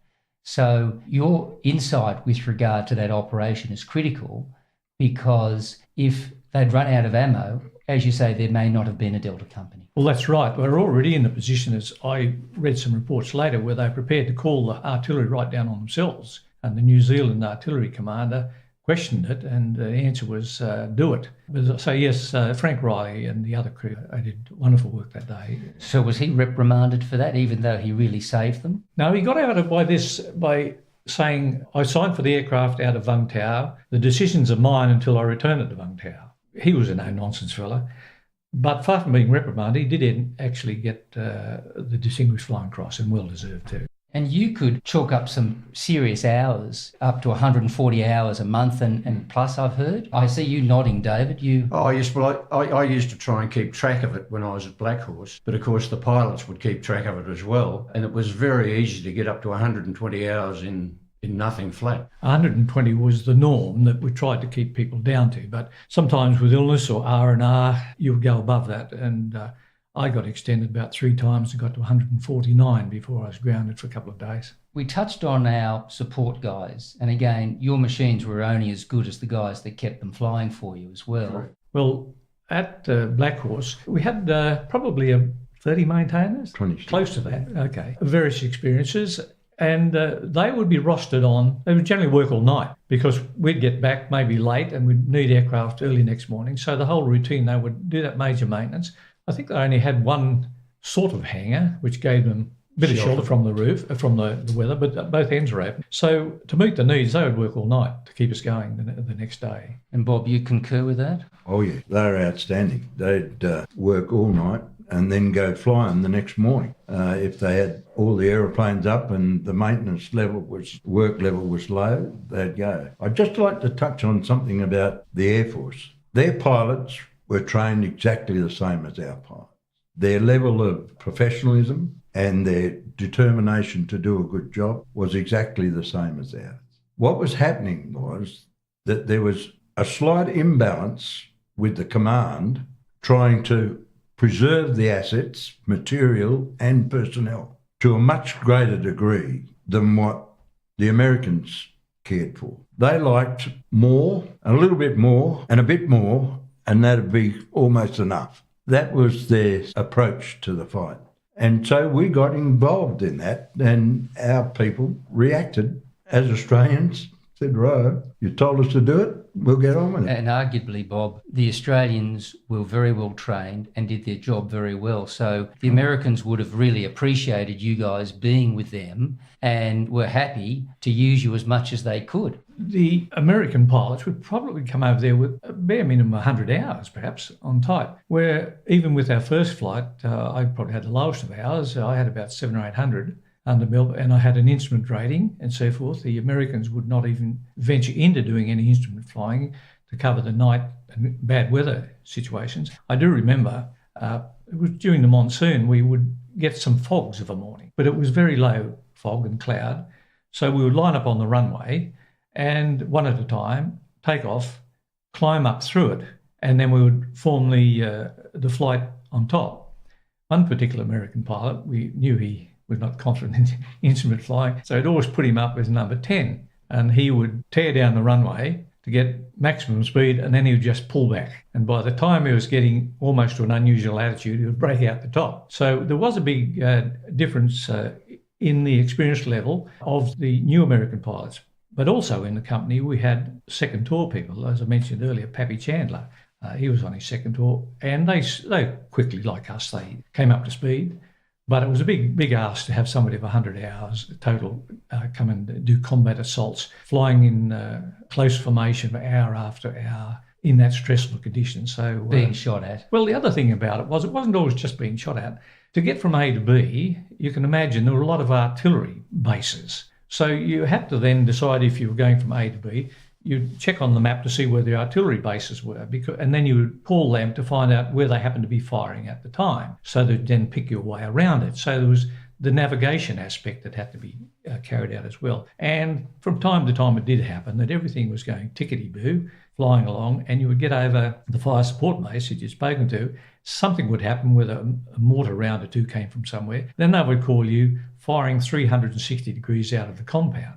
So your insight with regard to that operation is critical, because if they'd run out of ammo, as you say, there may not have been a Delta Company. Well, that's right. We're already in the position, as I read some reports later, where they're prepared to call the artillery right down on themselves. And the New Zealand artillery commander questioned it, and the answer was do it. So yes, Frank Riley and the other crew, they did wonderful work that day. So was he reprimanded for that, even though he really saved them? No, he got out of by saying, I signed for the aircraft out of Vung Tau. The decisions are mine until I return it to Vung Tau. He was a no-nonsense fella. But far from being reprimanded, he did actually get the Distinguished Flying Cross, and well deserved too. And you could chalk up some serious hours, up to 140 hours a month and plus, I've heard. I see you nodding, David. I used to try and keep track of it when I was at Black Horse, but of course the pilots would keep track of it as well, and it was very easy to get up to 120 hours in nothing flat. 120 was the norm that we tried to keep people down to, but sometimes with illness or R&R, you would go above that, and I got extended about 3 times and got to 149 before I was grounded for a couple of days. We touched on our support guys, and again, your machines were only as good as the guys that kept them flying for you as well. Right. Well, at Black Horse, we had probably 30 maintainers, 26. Close to that, okay. Various experiences, and they would be rostered on. They would generally work all night because we'd get back maybe late and we'd need aircraft early next morning. So the whole routine, they would do that major maintenance. I think they only had one sort of hangar, which gave them a bit of shelter from the roof, from the weather, but both ends were open. So to meet the needs, they would work all night to keep us going the next day. And Bob, you concur with that? Oh yeah, they were outstanding. They'd work all night and then go flying the next morning. If they had all the aeroplanes up and the maintenance work level was low, they'd go. I'd just like to touch on something about the Air Force. Their pilots were trained exactly the same as our pilots. Their level of professionalism and their determination to do a good job was exactly the same as ours. What was happening was that there was a slight imbalance with the command trying to preserve the assets, material and personnel to a much greater degree than what the Americans cared for. They liked more, a little bit more and a bit more, and that'd be almost enough. That was their approach to the fight. And so we got involved in that, and our people reacted as Australians, said, right, you told us to do it, we'll get on with it. And arguably, Bob, the Australians were very well trained and did their job very well. So the Americans would have really appreciated you guys being with them and were happy to use you as much as they could. The American pilots would probably come over there with a bare minimum 100 hours, perhaps, on type, where even with our first flight, I probably had the lowest of hours. I had about 700 or 800 under Melbourne, and I had an instrument rating and so forth. The Americans would not even venture into doing any instrument flying to cover the night and bad weather situations. I do remember it was during the monsoon, we would get some fogs of a morning, but it was very low fog and cloud. So we would line up on the runway and one at a time, take off, climb up through it, and then we would form the flight on top. One particular American pilot, we knew he was not confident in instrument flying, so I'd always put him up as number 10, and he would tear down the runway to get maximum speed, and then he would just pull back. And by the time he was getting almost to an unusual attitude, he would break out the top. So there was a big difference in the experience level of the new American pilots. But also in the company, we had second tour people, as I mentioned earlier, Pappy Chandler. He was on his second tour, and they quickly, like us, they came up to speed. But it was a big ask to have somebody of 100 hours total come and do combat assaults, flying in close formation hour after hour, in that stressful condition. So Being shot at. Well, the other thing about it wasn't always just being shot at. To get from A to B, you can imagine there were a lot of artillery bases. So you had to then decide if you were going from A to B. You'd check on the map to see where the artillery bases were, and then you would call them to find out where they happened to be firing at the time, so that then pick your way around it. So there was the navigation aspect that had to be carried out as well. And from time to time it did happen that everything was going tickety-boo, flying along, and you would get over the fire support base that you'd spoken to. Something would happen where a mortar round or two came from somewhere. Then they would call you firing 360 degrees out of the compound.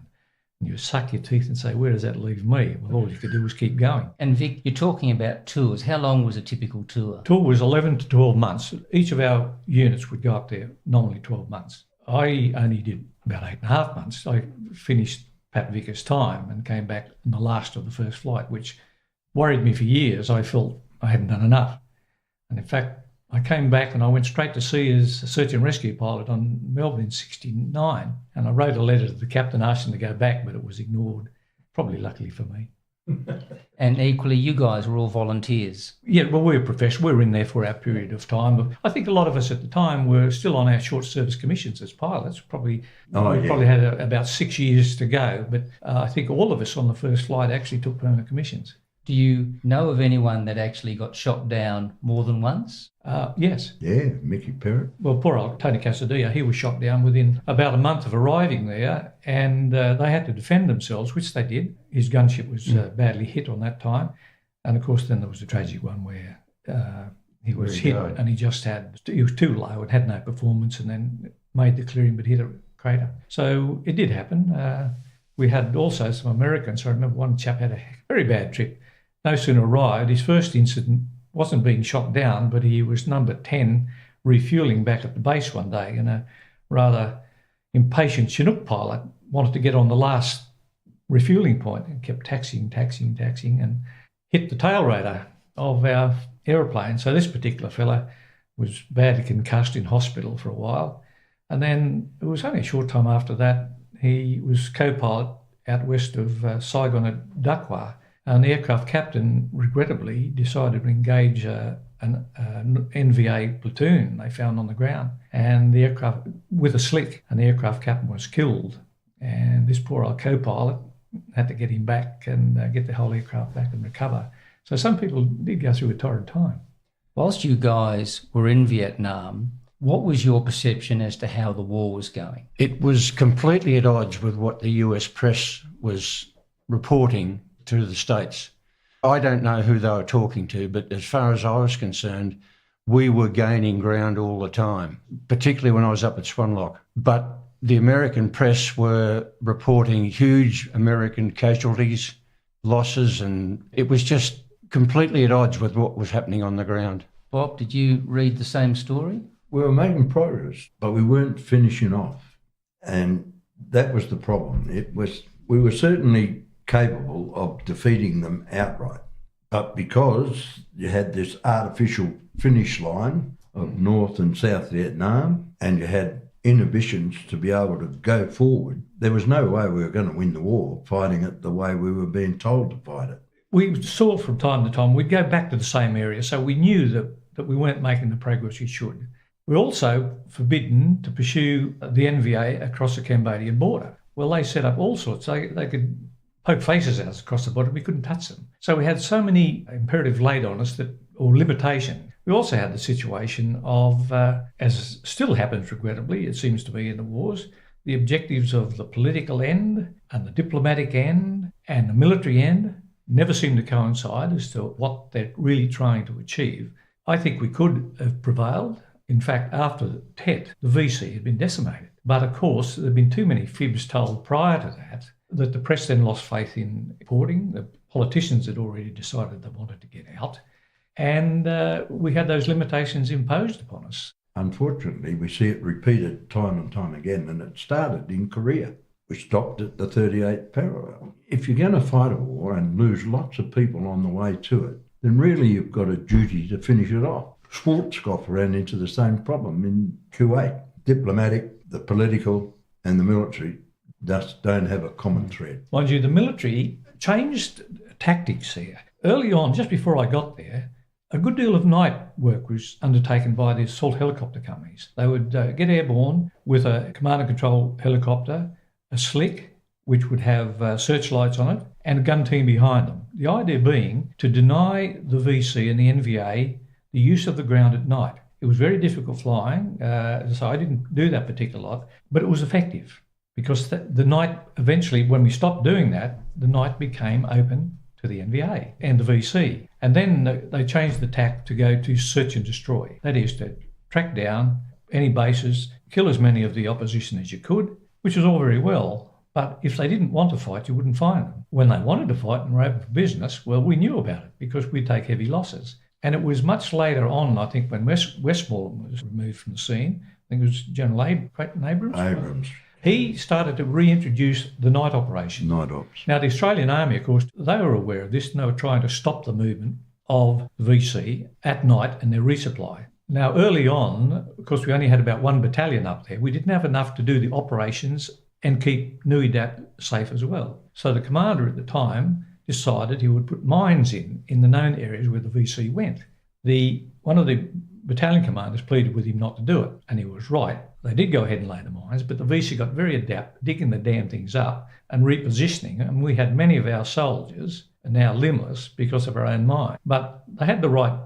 And you suck your teeth and say, where does that leave me? Well, all you could do was keep going. And Vic, you're talking about tours. How long was a typical tour? Tour was 11 to 12 months. Each of our units would go up there nominally 12 months. I only did about 8.5 months. I finished Pat Vicker's time and came back in the last of the first flight, which worried me for years. I felt I hadn't done enough. And in fact, I came back and I went straight to sea as a search and rescue pilot on Melbourne in 1969. And I wrote a letter to the captain asking to go back, but it was ignored, probably luckily for me. And equally, you guys were all volunteers. Yeah, well, we were professional. We were in there for our period of time. I think a lot of us at the time were still on our short service commissions as pilots. Probably had about 6 years to go. But I think all of us on the first flight actually took permanent commissions. Do you know of anyone that actually got shot down more than once? Yes. Yeah, Mickey Perrott. Well, poor old Tony Casadilla, he was shot down within about a month of arriving there, and they had to defend themselves, which they did. His gunship was badly hit on that time. And of course, then there was a tragic one where he was hit and he was too low and had no performance, and then made the clearing but hit a crater. So it did happen. We had also some Americans. I remember one chap had a very bad trip. No sooner arrived, his first incident wasn't being shot down, but he was number 10 refuelling back at the base one day, and a rather impatient Chinook pilot wanted to get on the last refueling point and kept taxiing and hit the tail rotor of our aeroplane. So this particular fella was badly concussed in hospital for a while. And then it was only a short time after that, he was co-pilot out west of Saigon at Dakwa. And the aircraft captain, regrettably, decided to engage an NVA platoon they found on the ground, and the aircraft with a slick, and the aircraft captain was killed. And this poor old co-pilot had to get him back and get the whole aircraft back and recover. So some people did go through a torrid time. Whilst you guys were in Vietnam, what was your perception as to how the war was going? It was completely at odds with what the US press was reporting to the States. I don't know who they were talking to, but as far as I was concerned, we were gaining ground all the time, particularly when I was up at Swanlock. But the American press were reporting huge American casualties, losses, and it was just completely at odds with what was happening on the ground. Bob, did you read the same story? We were making progress, but we weren't finishing off. And that was the problem. We were certainly capable of defeating them outright. But because you had this artificial finish line of North and South Vietnam, and you had inhibitions to be able to go forward, there was no way we were going to win the war fighting it the way we were being told to fight it. We saw from time to time, we'd go back to the same area, so we knew that we weren't making the progress we should. We're also forbidden to pursue the NVA across the Cambodian border. Well, they set up all sorts. They could poke faces at us across the border. We couldn't touch them. So we had so many imperatives laid on us or limitation. We also had the situation of, as still happens regrettably, it seems to be in the wars, the objectives of the political end and the diplomatic end and the military end never seem to coincide as to what they're really trying to achieve. I think we could have prevailed. In fact, after Tet, the VC had been decimated. But of course, there had been too many fibs told prior to that the press then lost faith in reporting. The politicians had already decided they wanted to get out. And we had those limitations imposed upon us. Unfortunately, we see it repeated time and time again, and it started in Korea. We stopped at the 38th parallel. If you're going to fight a war and lose lots of people on the way to it, then really you've got a duty to finish it off. Schwarzkopf ran into the same problem in Kuwait. Diplomatic, the political and the military just don't have a common thread. Mind you, the military changed tactics here. Early on, just before I got there, a good deal of night work was undertaken by the assault helicopter companies. They would get airborne with a command and control helicopter, a slick, which would have searchlights on it, and a gun team behind them. The idea being to deny the VC and the NVA the use of the ground at night. It was very difficult flying, so I didn't do that particular lot, but it was effective because the night, eventually, when we stopped doing that, the night became open to the NVA and the VC. And then they changed the tack to go to search and destroy. That is to track down any bases, kill as many of the opposition as you could, which was all very well. But if they didn't want to fight, you wouldn't find them. When they wanted to fight and were open for business, well, we knew about it because we'd take heavy losses. And it was much later on, I think, when Westmoreland was removed from the scene. I think it was General Abrams. He started to reintroduce the night operation. Night ops. Now, the Australian Army, of course, they were aware of this and they were trying to stop the movement of the VC at night and their resupply. Now, early on, of course, we only had about 1 battalion up there. We didn't have enough to do the operations and keep Nui Dat safe as well. So the commander at the time decided he would put mines in the known areas where the VC went. One of the battalion commanders pleaded with him not to do it, and he was right. They did go ahead and lay the mines, but the VC got very adept, digging the damn things up and repositioning, and we had many of our soldiers now limbless because of our own mine. But they had the right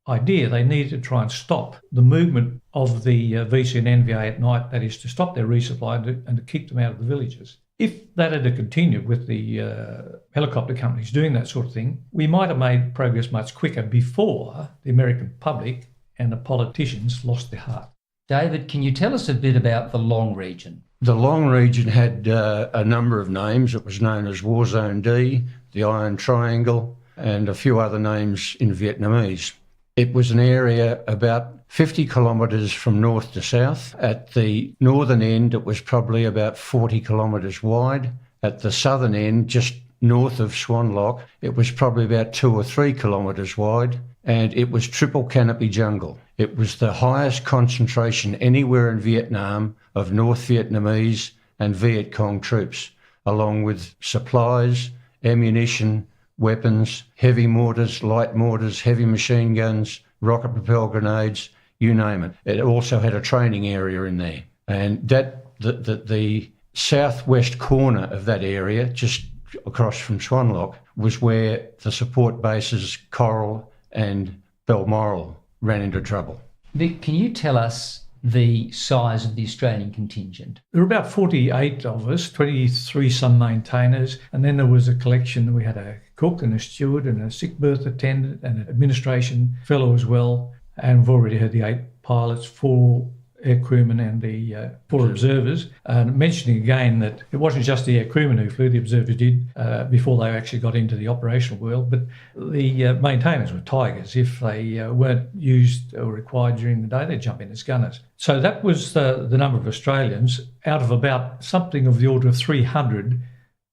idea. They needed to try and stop the movement of the VC and NVA at night, that is to stop their resupply and to keep them out of the villages. If that had continued with the helicopter companies doing that sort of thing, we might have made progress much quicker before the American public and the politicians lost their heart. David, can you tell us a bit about the Long region? The Long region had a number of names. It was known as War Zone D, the Iron Triangle, and a few other names in Vietnamese. It was an area about 50 kilometres from north to south. At the northern end, it was probably about 40 kilometres wide. At the southern end, just north of Swan Lock, it was probably about 2 or 3 kilometres wide, and it was triple canopy jungle. It was the highest concentration anywhere in Vietnam of North Vietnamese and Viet Cong troops, along with supplies, ammunition, weapons, heavy mortars, light mortars, heavy machine guns, rocket-propelled grenades, you name it. It also had a training area in there. And the southwest corner of that area, just across from Swanlock, was where the support bases Coral and Balmoral ran into trouble. Vic, can you tell us the size of the Australian contingent? There were about 48 of us, 23 some maintainers, and then there was a collection. We had a cook and a steward and a sick berth attendant and an administration fellow as well. And we've already had the 8 pilots, 4 air crewmen and the 4 observers. And mentioning again that it wasn't just the air crewmen who flew, the observers did before they actually got into the operational world, but the maintainers were tigers. If they weren't used or required during the day, they'd jump in as gunners. So that was the number of Australians out of about something of the order of 300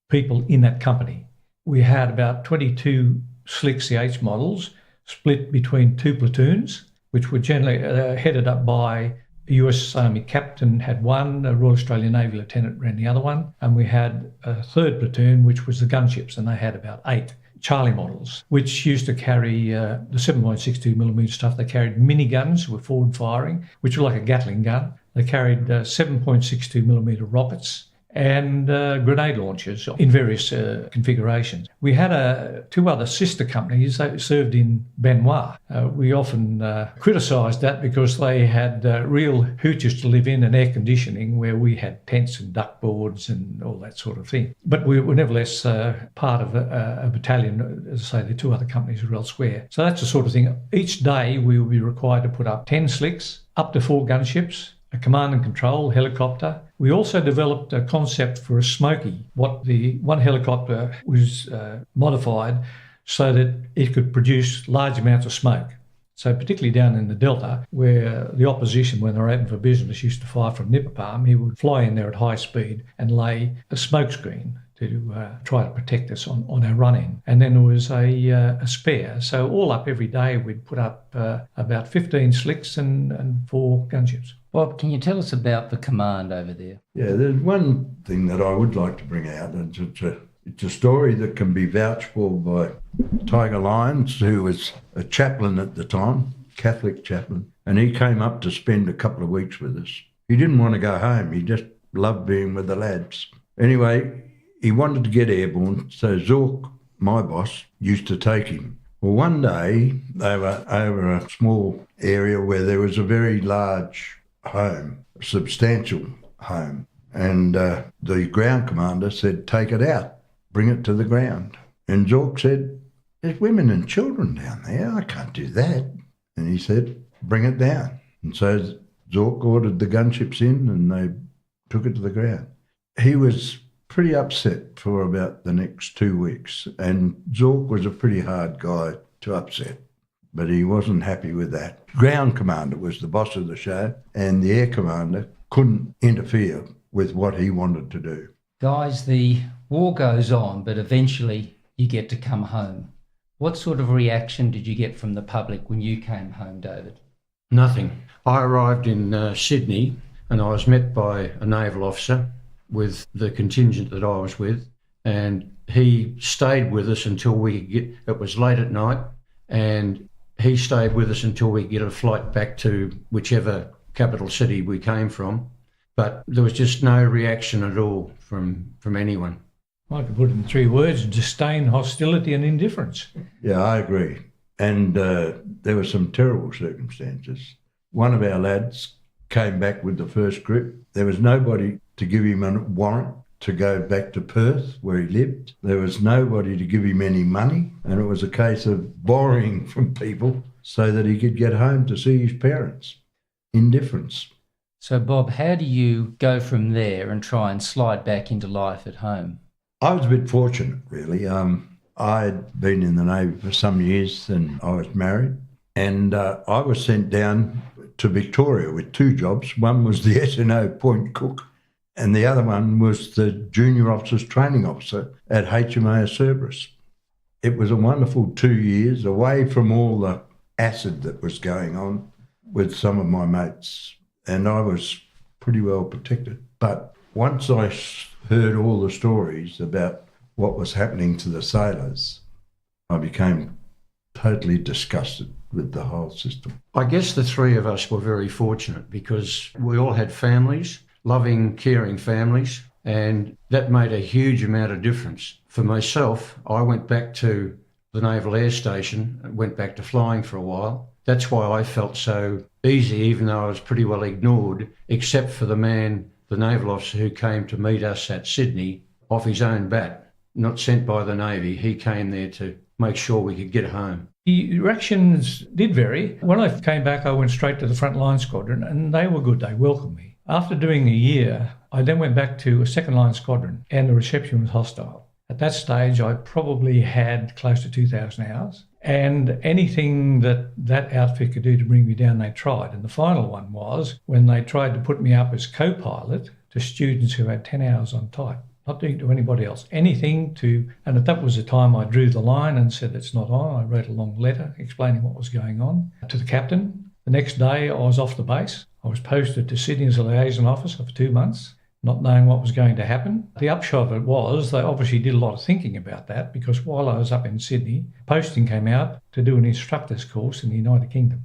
people in that company. We had about 22 Slick CH models split between 2 platoons, which were generally headed up by a US Army captain had one, a Royal Australian Navy lieutenant ran the other one, and we had a 3rd platoon, which was the gunships, and they had about 8 Charlie models, which used to carry the 7.62mm stuff. They carried miniguns with forward firing, which were like a Gatling gun. They carried 7.62mm rockets and grenade launchers in various configurations. We had 2 other sister companies that served in Benoit. We often criticised that because they had real hooches to live in and air conditioning, where we had tents and duckboards and all that sort of thing. But we were nevertheless part of a battalion. As I say, the 2 other companies were elsewhere. So that's the sort of thing. Each day we would be required to put up 10 slicks, up to 4 gunships, a command and control helicopter. We also developed a concept for a smoky. One helicopter was modified so that it could produce large amounts of smoke. So particularly down in the Delta, where the opposition, when they were open for business, used to fire from Nipper Palm, he would fly in there at high speed and lay a smoke screen to try to protect us on our run-in. And then there was a spare. So all up every day, we'd put up about 15 slicks and 4 gunships. Bob, can you tell us about the command over there? Yeah, there's one thing that I would like to bring out, and it's It's a story that can be vouched for by Tiger Lyons, who was a chaplain at the time, Catholic chaplain, and he came up to spend a couple of weeks with us. He didn't want to go home. He just loved being with the lads. Anyway, he wanted to get airborne, so Zork, my boss, used to take him. Well, one day they were over a small area where there was a very large home, a substantial home, and the ground commander said, take it out, bring it to the ground. And Zork said, there's women and children down there, I can't do that. And he said, bring it down. And so Zork ordered the gunships in and they took it to the ground. He was pretty upset for about the next 2 weeks, and Zork was a pretty hard guy to upset, but he wasn't happy with that. Ground commander was the boss of the show, and the air commander couldn't interfere with what he wanted to do. Guys, the war goes on, but eventually you get to come home. What sort of reaction did you get from the public when you came home, David? Nothing. I arrived in Sydney and I was met by a naval officer with the contingent that I was with, and he stayed with us until we could get, it was late at night, and he stayed with us until we could get a flight back to whichever capital city we came from. But there was just no reaction at all from anyone. I could put it in 3 words: disdain, hostility and indifference. Yeah, I agree. And there were some terrible circumstances. One of our lads came back with the first group. There was nobody to give him a warrant to go back to Perth, where he lived. There was nobody to give him any money, and it was a case of borrowing from people so that he could get home to see his parents. Indifference. So, Bob, how do you go from there and try and slide back into life at home? I was a bit fortunate, really. I'd been in the Navy for some years and I was married, and I was sent down to Victoria with 2 jobs. One was the S&O point cook, and the other one was the junior officers training officer at HMAS Cerberus. It was a wonderful 2 years away from all the acid that was going on with some of my mates, and I was pretty well protected. But once I heard all the stories about what was happening to the sailors, I became totally disgusted with the whole system. I guess the 3 of us were very fortunate because we all had families, loving, caring families, and that made a huge amount of difference. For myself, I went back to the Naval Air Station and went back to flying for a while. That's why I felt so easy, even though I was pretty well ignored, except for the naval officer who came to meet us at Sydney off his own bat, not sent by the Navy. He came there to make sure we could get home. The reactions did vary. When I came back, I went straight to the frontline squadron, and they were good. They welcomed me. After doing a year, I then went back to a second line squadron, and the reception was hostile. At that stage, I probably had close to 2,000 hours, and anything that outfit could do to bring me down, they tried. And the final one was when they tried to put me up as co-pilot to students who had 10 hours on type. Not doing it to anybody else, anything to, and at that was the time I drew the line and said it's not on. I wrote a long letter explaining what was going on to the captain. The next day I was off the base. I was posted to Sydney as a liaison officer for 2 months, not knowing what was going to happen. The upshot of it was they obviously did a lot of thinking about that, because while I was up in Sydney, posting came out to do an instructor's course in the United Kingdom,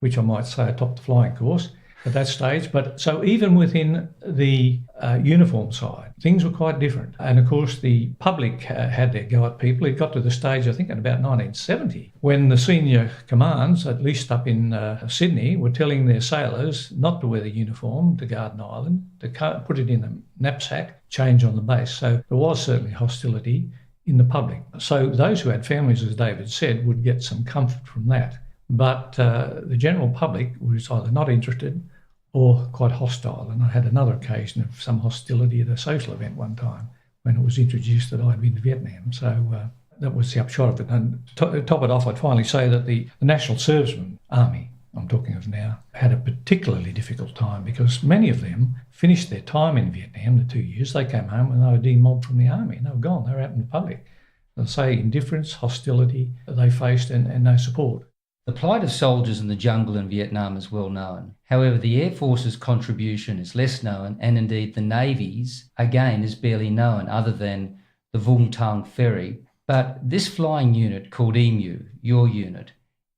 which I might say I topped the flying course at that stage. But so even within the uniform side, things were quite different. And of course, the public had their go at people. It got to the stage, I think, in about 1970, when the senior commands, at least up in Sydney, were telling their sailors not to wear the uniform to Garden Island, to put it in a knapsack, change on the base. So there was certainly hostility in the public. So those who had families, as David said, would get some comfort from that. But the general public was either not interested or quite hostile. And I had another occasion of some hostility at a social event one time when it was introduced that I'd been to Vietnam. So that was the upshot of it. And to top it off, I'd finally say that the National Servicemen Army, I'm talking of now, had a particularly difficult time because many of them finished their time in Vietnam, the 2 years. They came home and they were demobbed from the army. They were gone. They were out in the public. They'll say indifference, hostility they faced and no support. The plight of soldiers in the jungle in Vietnam is well known. However, the Air Force's contribution is less known, and indeed the Navy's, again, is barely known, other than the Vung Tang Ferry. But this flying unit called EMU, your unit,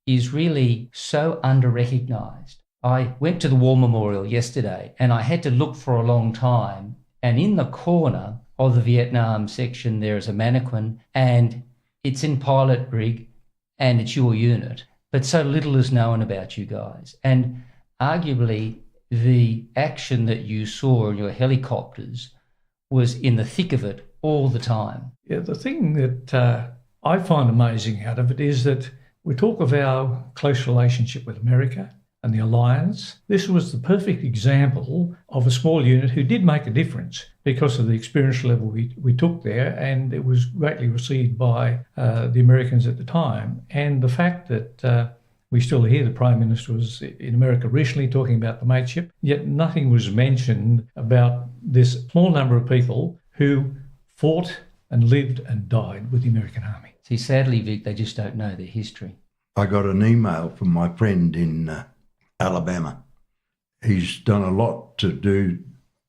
is really so under-recognised. I went to the War Memorial yesterday and I had to look for a long time, and in the corner of the Vietnam section there is a mannequin and it's in pilot rig and it's your unit. But so little is known about you guys. And arguably the action that you saw in your helicopters was in the thick of it all the time. Yeah, the thing that I find amazing out of it is that we talk of our close relationship with America and the alliance. This was the perfect example of a small unit who did make a difference because of the experience level we took there, and it was greatly received by the Americans at the time. And the fact that we still hear the Prime Minister was in America recently talking about the mateship, yet nothing was mentioned about this small number of people who fought and lived and died with the American Army. See, sadly, Vic, they just don't know their history. I got an email from my friend in Alabama. He's done a lot to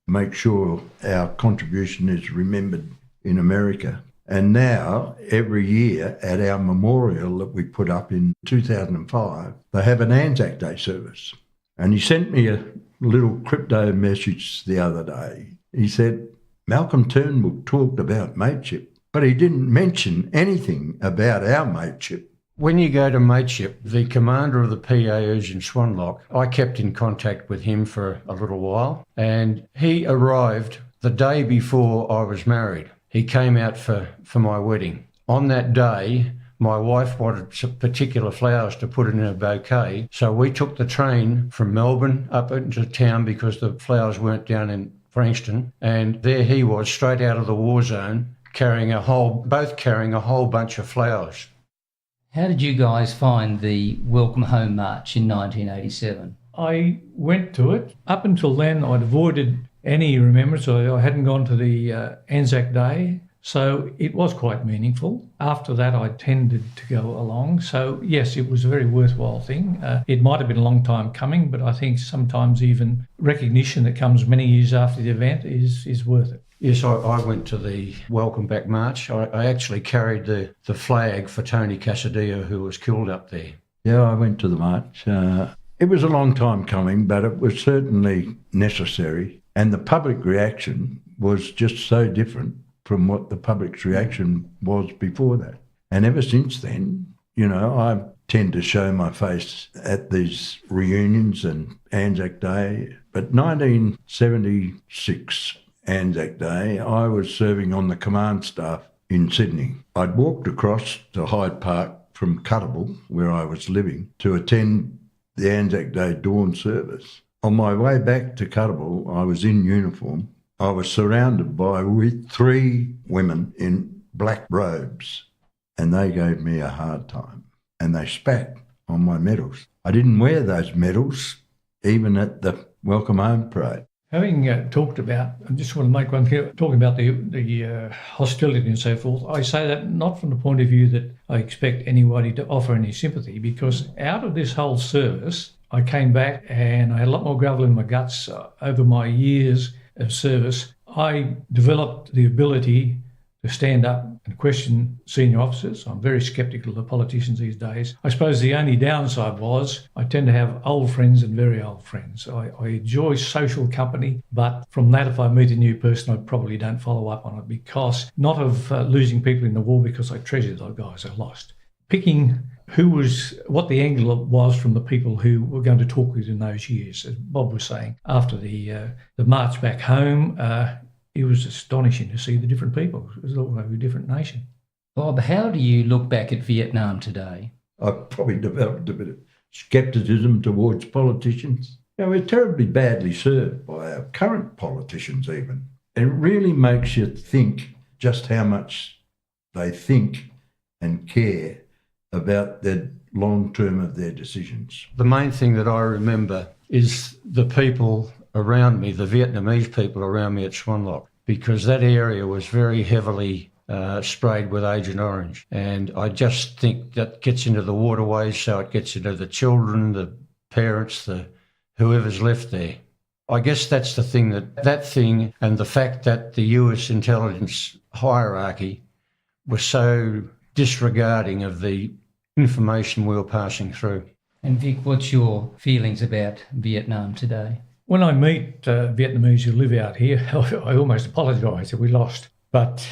make sure our contribution is remembered in America. And now, every year at our memorial that we put up in 2005, they have an Anzac Day service. And he sent me a little crypto message the other day. He said, Malcolm Turnbull talked about mateship, but he didn't mention anything about our mateship. When you go to mateship, the commander of the PAUs in Swanlock, I kept in contact with him for a little while, and he arrived the day before I was married. He came out for my wedding. On that day, my wife wanted some particular flowers to put in her bouquet, so we took the train from Melbourne up into town because the flowers weren't down in Frankston, and there he was, straight out of the war zone, carrying both carrying a whole bunch of flowers. How did you guys find the Welcome Home March in 1987? I went to it. Up until then, I'd avoided any remembrance. I hadn't gone to the Anzac Day, so it was quite meaningful. After that, I tended to go along. So, yes, it was a very worthwhile thing. It might have been a long time coming, but I think sometimes even recognition that comes many years after the event is worth it. Yes, I went to the Welcome Back March. I actually carried the flag for Tony Casadillo, who was killed up there. Yeah, I went to the march. It was a long time coming, but it was certainly necessary. And the public reaction was just so different from what the public's reaction was before that. And ever since then, I tend to show my face at these reunions and Anzac Day. But 1976 Anzac Day, I was serving on the command staff in Sydney. I'd walked across to Hyde Park from Cuttable, where I was living, to attend the Anzac Day dawn service. On my way back to Cuttable, I was in uniform. I was surrounded by 3 women in black robes, and they gave me a hard time, and they spat on my medals. I didn't wear those medals even at the Welcome Home parade. Having talked about, I just want to make one clear, talking about the hostility and so forth, I say that not from the point of view that I expect anybody to offer any sympathy, because out of this whole service, I came back and I had a lot more gravel in my guts over my years of service. I developed the ability to stand up and question senior officers. I'm very sceptical of the politicians these days. I suppose the only downside was I tend to have old friends and very old friends. I enjoy social company, but from that, if I meet a new person, I probably don't follow up on it, because not of losing people in the war, because I treasure those guys I lost. Picking what the angle was from the people who were going to talk with in those years, as Bob was saying, after the march back home, it was astonishing to see the different people. It was all over a different nation. Bob, how do you look back at Vietnam today? I've probably developed a bit of scepticism towards politicians. We're terribly badly served by our current politicians even. It really makes you think just how much they think and care about the long term of their decisions. The main thing that I remember is the people around me, the Vietnamese people around me at Swanlock, because that area was very heavily sprayed with Agent Orange. And I just think that gets into the waterways, so it gets into the children, the parents, whoever's left there. I guess that's the thing, that thing and the fact that the US intelligence hierarchy were so disregarding of the information we were passing through. And Vic, what's your feelings about Vietnam today? When I meet Vietnamese who live out here, I almost apologise that we lost. But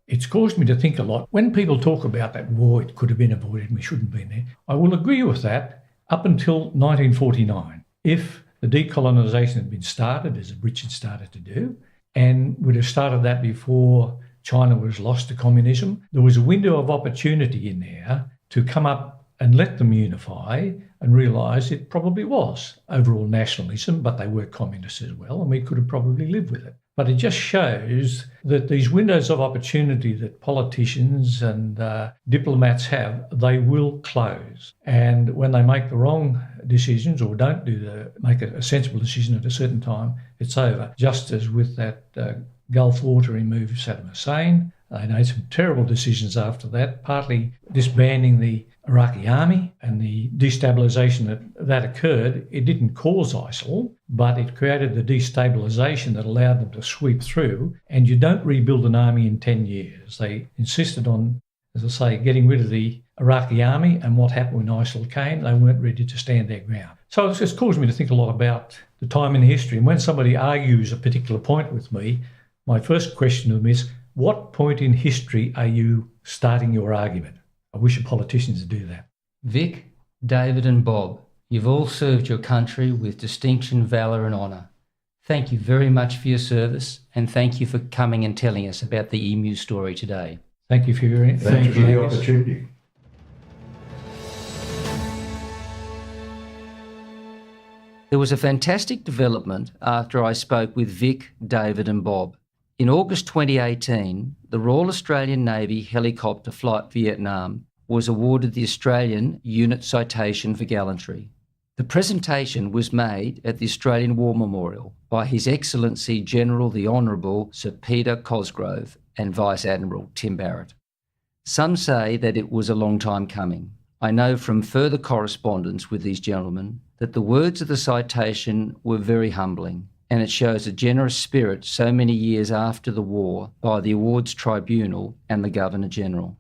it's caused me to think a lot. When people talk about that war, it could have been avoided and we shouldn't have been there. I will agree with that up until 1949. If the decolonisation had been started, as the Brits had started to do, and would have started that before China was lost to communism, there was a window of opportunity in there to come up and let them unify and realise it probably was overall nationalism, but they were communists as well, and we could have probably lived with it. But it just shows that these windows of opportunity that politicians and diplomats have, they will close. And when they make the wrong decisions or don't make a sensible decision at a certain time, it's over. Just as with that Gulf War to remove Saddam Hussein, they made some terrible decisions after that, partly disbanding the Iraqi army and the destabilisation that occurred. It didn't cause ISIL, but it created the destabilisation that allowed them to sweep through. And you don't rebuild an army in 10 years. They insisted on, as I say, getting rid of the Iraqi army, and what happened when ISIL came, they weren't ready to stand their ground. So it's just caused me to think a lot about the time in history. And when somebody argues a particular point with me, my first question to them is, what point in history are you starting your argument? I wish politicians would do that. Vic, David and Bob, you've all served your country with distinction, valour and honour. Thank you very much for your service, and thank you for coming and telling us about the Emu story today. Thank you for your Thank you for the opportunity. There was a fantastic development after I spoke with Vic, David and Bob. In August 2018, the Royal Australian Navy Helicopter Flight Vietnam was awarded the Australian Unit Citation for Gallantry. The presentation was made at the Australian War Memorial by His Excellency General the Honourable Sir Peter Cosgrove and Vice Admiral Tim Barrett. Some say that it was a long time coming. I know from further correspondence with these gentlemen that the words of the citation were very humbling, and it shows a generous spirit so many years after the war by the Awards Tribunal and the Governor-General.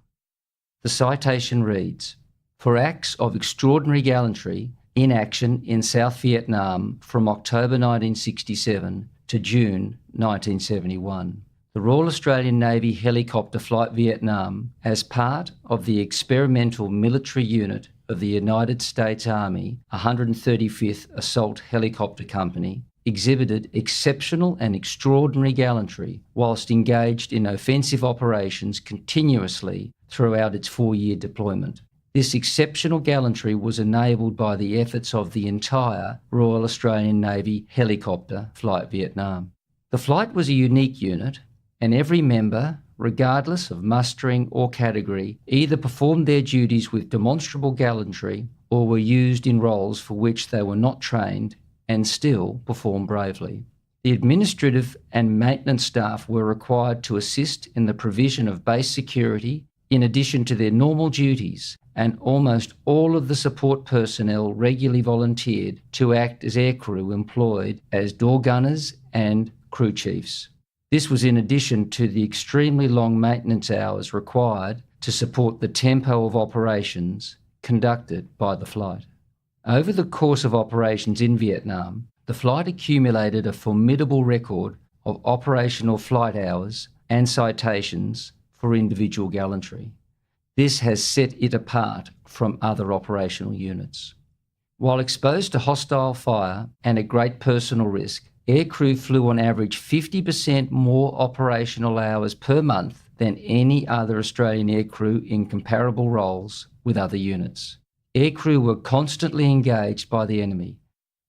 The citation reads, "For acts of extraordinary gallantry in action in South Vietnam from October 1967 to June 1971, the Royal Australian Navy Helicopter Flight Vietnam, as part of the Experimental Military Unit of the United States Army 135th Assault Helicopter Company, exhibited exceptional and extraordinary gallantry whilst engaged in offensive operations continuously throughout its 4-year deployment. This exceptional gallantry was enabled by the efforts of the entire Royal Australian Navy Helicopter Flight Vietnam." The flight was a unique unit, and every member, regardless of mustering or category, either performed their duties with demonstrable gallantry or were used in roles for which they were not trained and still performed bravely. The administrative and maintenance staff were required to assist in the provision of base security in addition to their normal duties, and almost all of the support personnel regularly volunteered to act as aircrew employed as door gunners and crew chiefs. This was in addition to the extremely long maintenance hours required to support the tempo of operations conducted by the flight. Over the course of operations in Vietnam, the flight accumulated a formidable record of operational flight hours and citations for individual gallantry. This has set it apart from other operational units. While exposed to hostile fire and at great personal risk, aircrew flew on average 50% more operational hours per month than any other Australian aircrew in comparable roles with other units. Aircrew were constantly engaged by the enemy,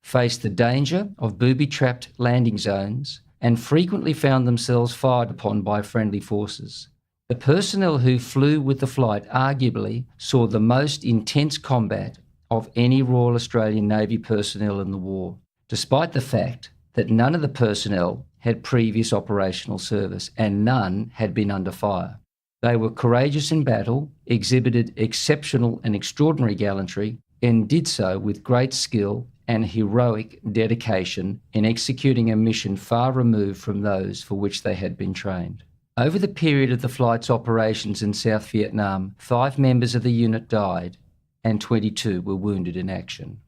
faced the danger of booby-trapped landing zones, and frequently found themselves fired upon by friendly forces. The personnel who flew with the flight arguably saw the most intense combat of any Royal Australian Navy personnel in the war, despite the fact that none of the personnel had previous operational service and none had been under fire. They were courageous in battle, exhibited exceptional and extraordinary gallantry, and did so with great skill and heroic dedication in executing a mission far removed from those for which they had been trained. Over the period of the flight's operations in South Vietnam, 5 members of the unit died and 22 were wounded in action.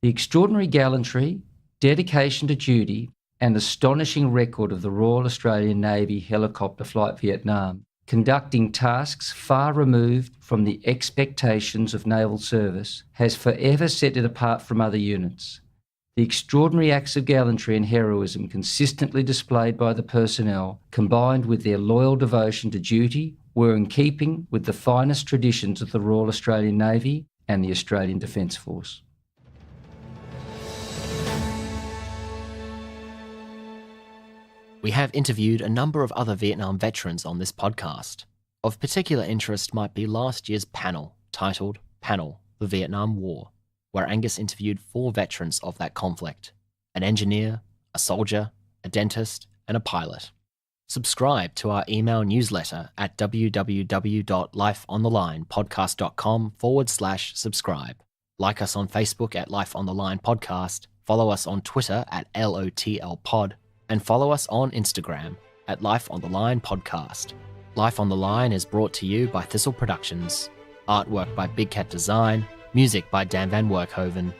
The extraordinary gallantry, dedication to duty, and astonishing record of the Royal Australian Navy Helicopter Flight Vietnam, conducting tasks far removed from the expectations of naval service, has forever set it apart from other units. The extraordinary acts of gallantry and heroism consistently displayed by the personnel, combined with their loyal devotion to duty, were in keeping with the finest traditions of the Royal Australian Navy and the Australian Defence Force. We have interviewed a number of other Vietnam veterans on this podcast. Of particular interest might be last year's panel, titled Panel, the Vietnam War, where Angus interviewed 4 veterans of that conflict: an engineer, a soldier, a dentist, and a pilot. Subscribe to our email newsletter at www.lifeonthelinepodcast.com/subscribe. Like us on Facebook at Life on the Line Podcast, follow us on Twitter at LOTLPod, and follow us on Instagram at Life on the Line Podcast. Life on the Line is brought to you by Thistle Productions. Artwork by Big Cat Design. Music by Dan Van Werkhoven.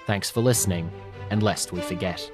Thanks for listening, and lest we forget.